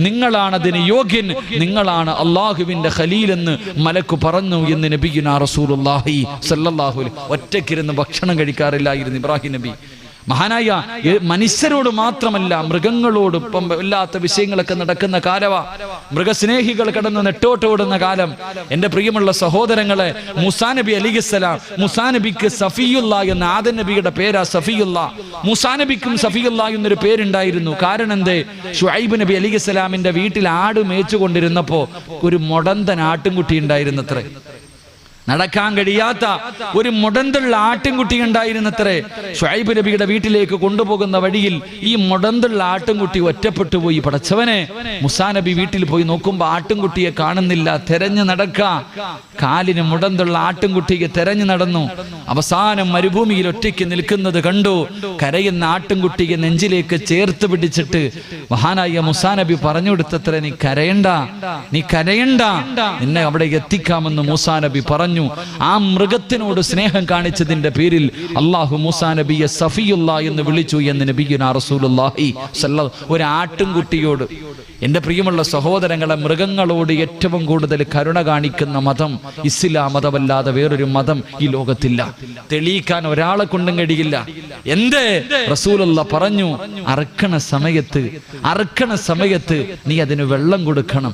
നിങ്ങളാണ് അതിന് യോഗ്യൻ, നിങ്ങളാണ് അള്ളാഹുവിന്റെ ഖലീൽ എന്ന് മലക്ക് പറഞ്ഞു എന്ന് നബിയുനാ റസൂലുള്ളാഹി സ്വല്ലല്ലാഹു അലൈഹി. ഒറ്റയ്ക്കിരുന്ന് ഭക്ഷണം കഴിക്കാറില്ലായിരുന്നു ഇബ്രാഹിം നബി. മഹാനായ മനുഷ്യരോട് മാത്രമല്ല, മൃഗങ്ങളോട് ഇപ്പം വല്ലാത്ത വിഷയങ്ങളൊക്കെ നടക്കുന്ന കാലവാ. മൃഗസ്നേഹികൾ കടന്ന് നെട്ടോട്ടോടുന്ന കാലം. എന്റെ പ്രിയമുള്ള സഹോദരങ്ങളെ, മൂസാ നബി അലൈഹിസ്സലാം, മൂസാ നബിക്ക് സഫിയുള്ള എന്ന ആദം നബിയുടെ പേരാ സഫിയുള്ള. മൂസാ നബിക്കും സഫിയുള്ള എന്നൊരു പേരുണ്ടായിരുന്നു. കാരണം എന്തേ? ശുഐബ് നബി അലൈഹിസ്സലാമിന്റെ വീട്ടിൽ ആട് മേച്ചുകൊണ്ടിരുന്നപ്പോ ഒരു മൊടന്തൻ ആട്ടിൻകുട്ടി ഉണ്ടായിരുന്നത്രേ. നടക്കാൻ കഴിയാത്ത ഒരു മുടന്തുള്ള ആട്ടിൻകുട്ടി ഉണ്ടായിരുന്നത്രേ. ശുഐബ് നബിയുടെ വീട്ടിലേക്ക് കൊണ്ടുപോകുന്ന വഴിയിൽ ഈ മുടന്തുള്ള ആട്ടിൻകുട്ടി ഒറ്റപ്പെട്ടു പോയി. പടച്ചവനെ, മൂസാ നബി വീട്ടിൽ പോയി നോക്കുമ്പോ ആട്ടിൻകുട്ടിയെ കാണുന്നില്ല. തെരഞ്ഞു കാലിന് മുടന്തുള്ള ആട്ടിൻകുട്ടിയെ തെരഞ്ഞു നടന്നു. അവസാനം മരുഭൂമിയിൽ ഒറ്റയ്ക്ക് നിൽക്കുന്നത് കണ്ടു. കരയുന്ന ആട്ടിൻകുട്ടിയെ നെഞ്ചിലേക്ക് ചേർത്ത് പിടിച്ചിട്ട് മഹാനായ മൂസാ നബി പറഞ്ഞു കൊടുത്തത്രേ, നീ കരയണ്ട, നിന്നെ അവിടെ എത്തിക്കാമെന്ന് മൂസാ നബി പറഞ്ഞു. ആ മൃഗത്തിനോട് സ്നേഹം കാണിച്ചതിന്റെ പേരിൽ അള്ളാഹു മൂസാ നബിയെ സഫിയുള്ള എന്ന് വിളിച്ചു എന്ന് നബിയുനാ റസൂലുള്ളാഹി സ്വല്ലല്ലാഹു. ഒരു ആട്ടിൻകുട്ടിയോട്, എന്റെ പ്രിയമുള്ള സഹോദരങ്ങളെ, മൃഗങ്ങളോട് ഏറ്റവും കൂടുതൽ കരുണ കാണിക്കുന്ന മതം ഇസ്ലാം മതമല്ലാതെ വേറൊരു മതം ഈ ലോകത്തില്ല. തെളിയിക്കാൻ ഒരാളെ കൊണ്ടും കഴിയില്ല. എന്തേ? റസൂലുള്ള പറഞ്ഞു, അറക്കണ സമയത്ത് നീ അതിന് വെള്ളം കൊടുക്കണം,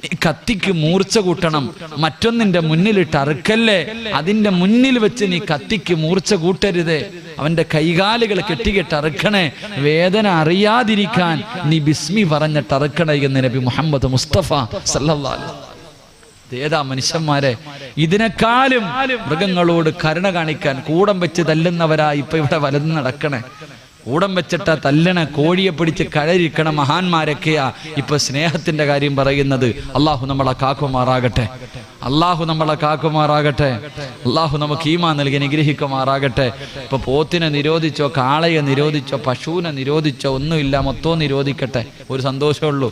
നീ കത്തിക്ക് മൂർച്ച കൂട്ടണം. മറ്റൊന്നിന്റെ മുന്നിലിട്ട് അറുക്കല്ലേ, അതിന്റെ മുന്നിൽ വെച്ച് നീ കത്തിക്ക് മൂർച്ച കൂട്ടരുത്. അവന്റെ കൈകാലുകൾ കെട്ടിക്കെട്ട് അറുക്കണേ. വേദന അറിയാതിരിക്കാൻ നീ ബിസ്മി പറഞ്ഞിട്ട് അറുക്കണേ എന്ന് നബി മുഹമ്മദ് മുസ്തഫ സല്ലല്ലാഹു അലൈഹി വസല്ലം. ഏതാ മനുഷ്യന്മാരെ? ഇതിനേക്കാളും മൃഗങ്ങളോട് കരുണ കാണിക്കാൻ കൂടം വെച്ച് തല്ലുന്നവരാ ഇപ്പൊ ഇവിടെ വലന്ന് നടക്കണേ. കൂടം വെച്ചിട്ട തല്ലണ, കോഴിയെ പിടിച്ച് കഴരിക്കണ മഹാന്മാരൊക്കെയാ ഇപ്പൊ സ്നേഹത്തിന്റെ കാര്യം പറയുന്നത്. അള്ളാഹു നമ്മളെ കാക്കുമാറാകട്ടെ. അള്ളാഹു നമുക്ക് ഈമാൻ നൽകി അനുഗ്രഹിക്കുമാറാകട്ടെ. ഇപ്പൊ പോത്തിനെ നിരോധിച്ചോ, കാളയെ നിരോധിച്ചോ, പശുവിനെ നിരോധിച്ചോ, ഒന്നുമില്ല, മൊത്തവും നിരോധിക്കട്ടെ. ഒരു സന്തോഷമുള്ളൂ.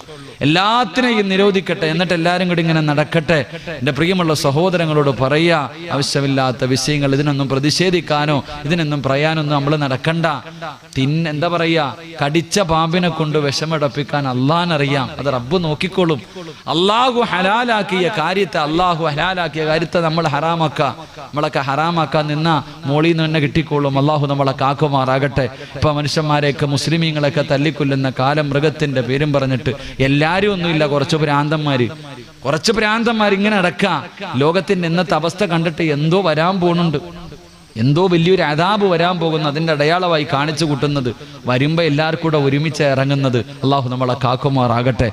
എല്ലാത്തിനെയും നിരോധിക്കട്ടെ. എന്നിട്ട് എല്ലാവരും കൂടി ഇങ്ങനെ നടക്കട്ടെ. എൻ്റെ പ്രിയമുള്ള സഹോദരങ്ങളോട് പറയുക, ആവശ്യമില്ലാത്ത വിഷയങ്ങൾ ഇതിനൊന്നും പ്രതിഷേധിക്കാനോ ഇതിനൊന്നും പറയാനൊന്നും നമ്മൾ നടക്കണ്ട. എന്താ പറയുക, കടിച്ച പാമ്പിനെ കൊണ്ട് വിഷമടപ്പിക്കാൻ അള്ളാഹ്നറിയാം. അത് റബ്ബ് നോക്കിക്കോളും. അള്ളാഹു ഹലാലാക്കിയ കാര്യത്തെ നമ്മൾ ഹറാമാക്കുക. നമ്മളൊക്കെ ഹറാമാക്കാൻ നിന്നാ മോളിൽ നിന്ന് തന്നെ കിട്ടിക്കോളും. അള്ളാഹു നമ്മളെ കാക്കുമാറാകട്ടെ. ഇപ്പൊ മനുഷ്യന്മാരെയൊക്കെ മുസ്ലിമീങ്ങളൊക്കെ തല്ലിക്കൊല്ലുന്ന കാലം മൃഗത്തിന്റെ പേരും പറഞ്ഞിട്ട് എല്ലാരും ഒന്നുമില്ല, കുറച്ച് ഭ്രാന്തന്മാർ ഇങ്ങനെ അടക്കുക. ലോകത്തിന്റെ ഇന്നത്തെ അവസ്ഥ കണ്ടിട്ട് എന്തോ വരാൻ പോകുന്നുണ്ട്, എന്തോ വലിയൊരു അദാബ് വരാൻ പോകുന്നു. അതിന്റെ അടയാളമായി കാണിച്ചു കൂട്ടുന്നത് വരുമ്പോ എല്ലാവർക്കും കൂടെ ഒരുമിച്ച് ഇറങ്ങുന്നത്. അള്ളാഹു നമ്മളെ കാക്കുമാറാകട്ടെ.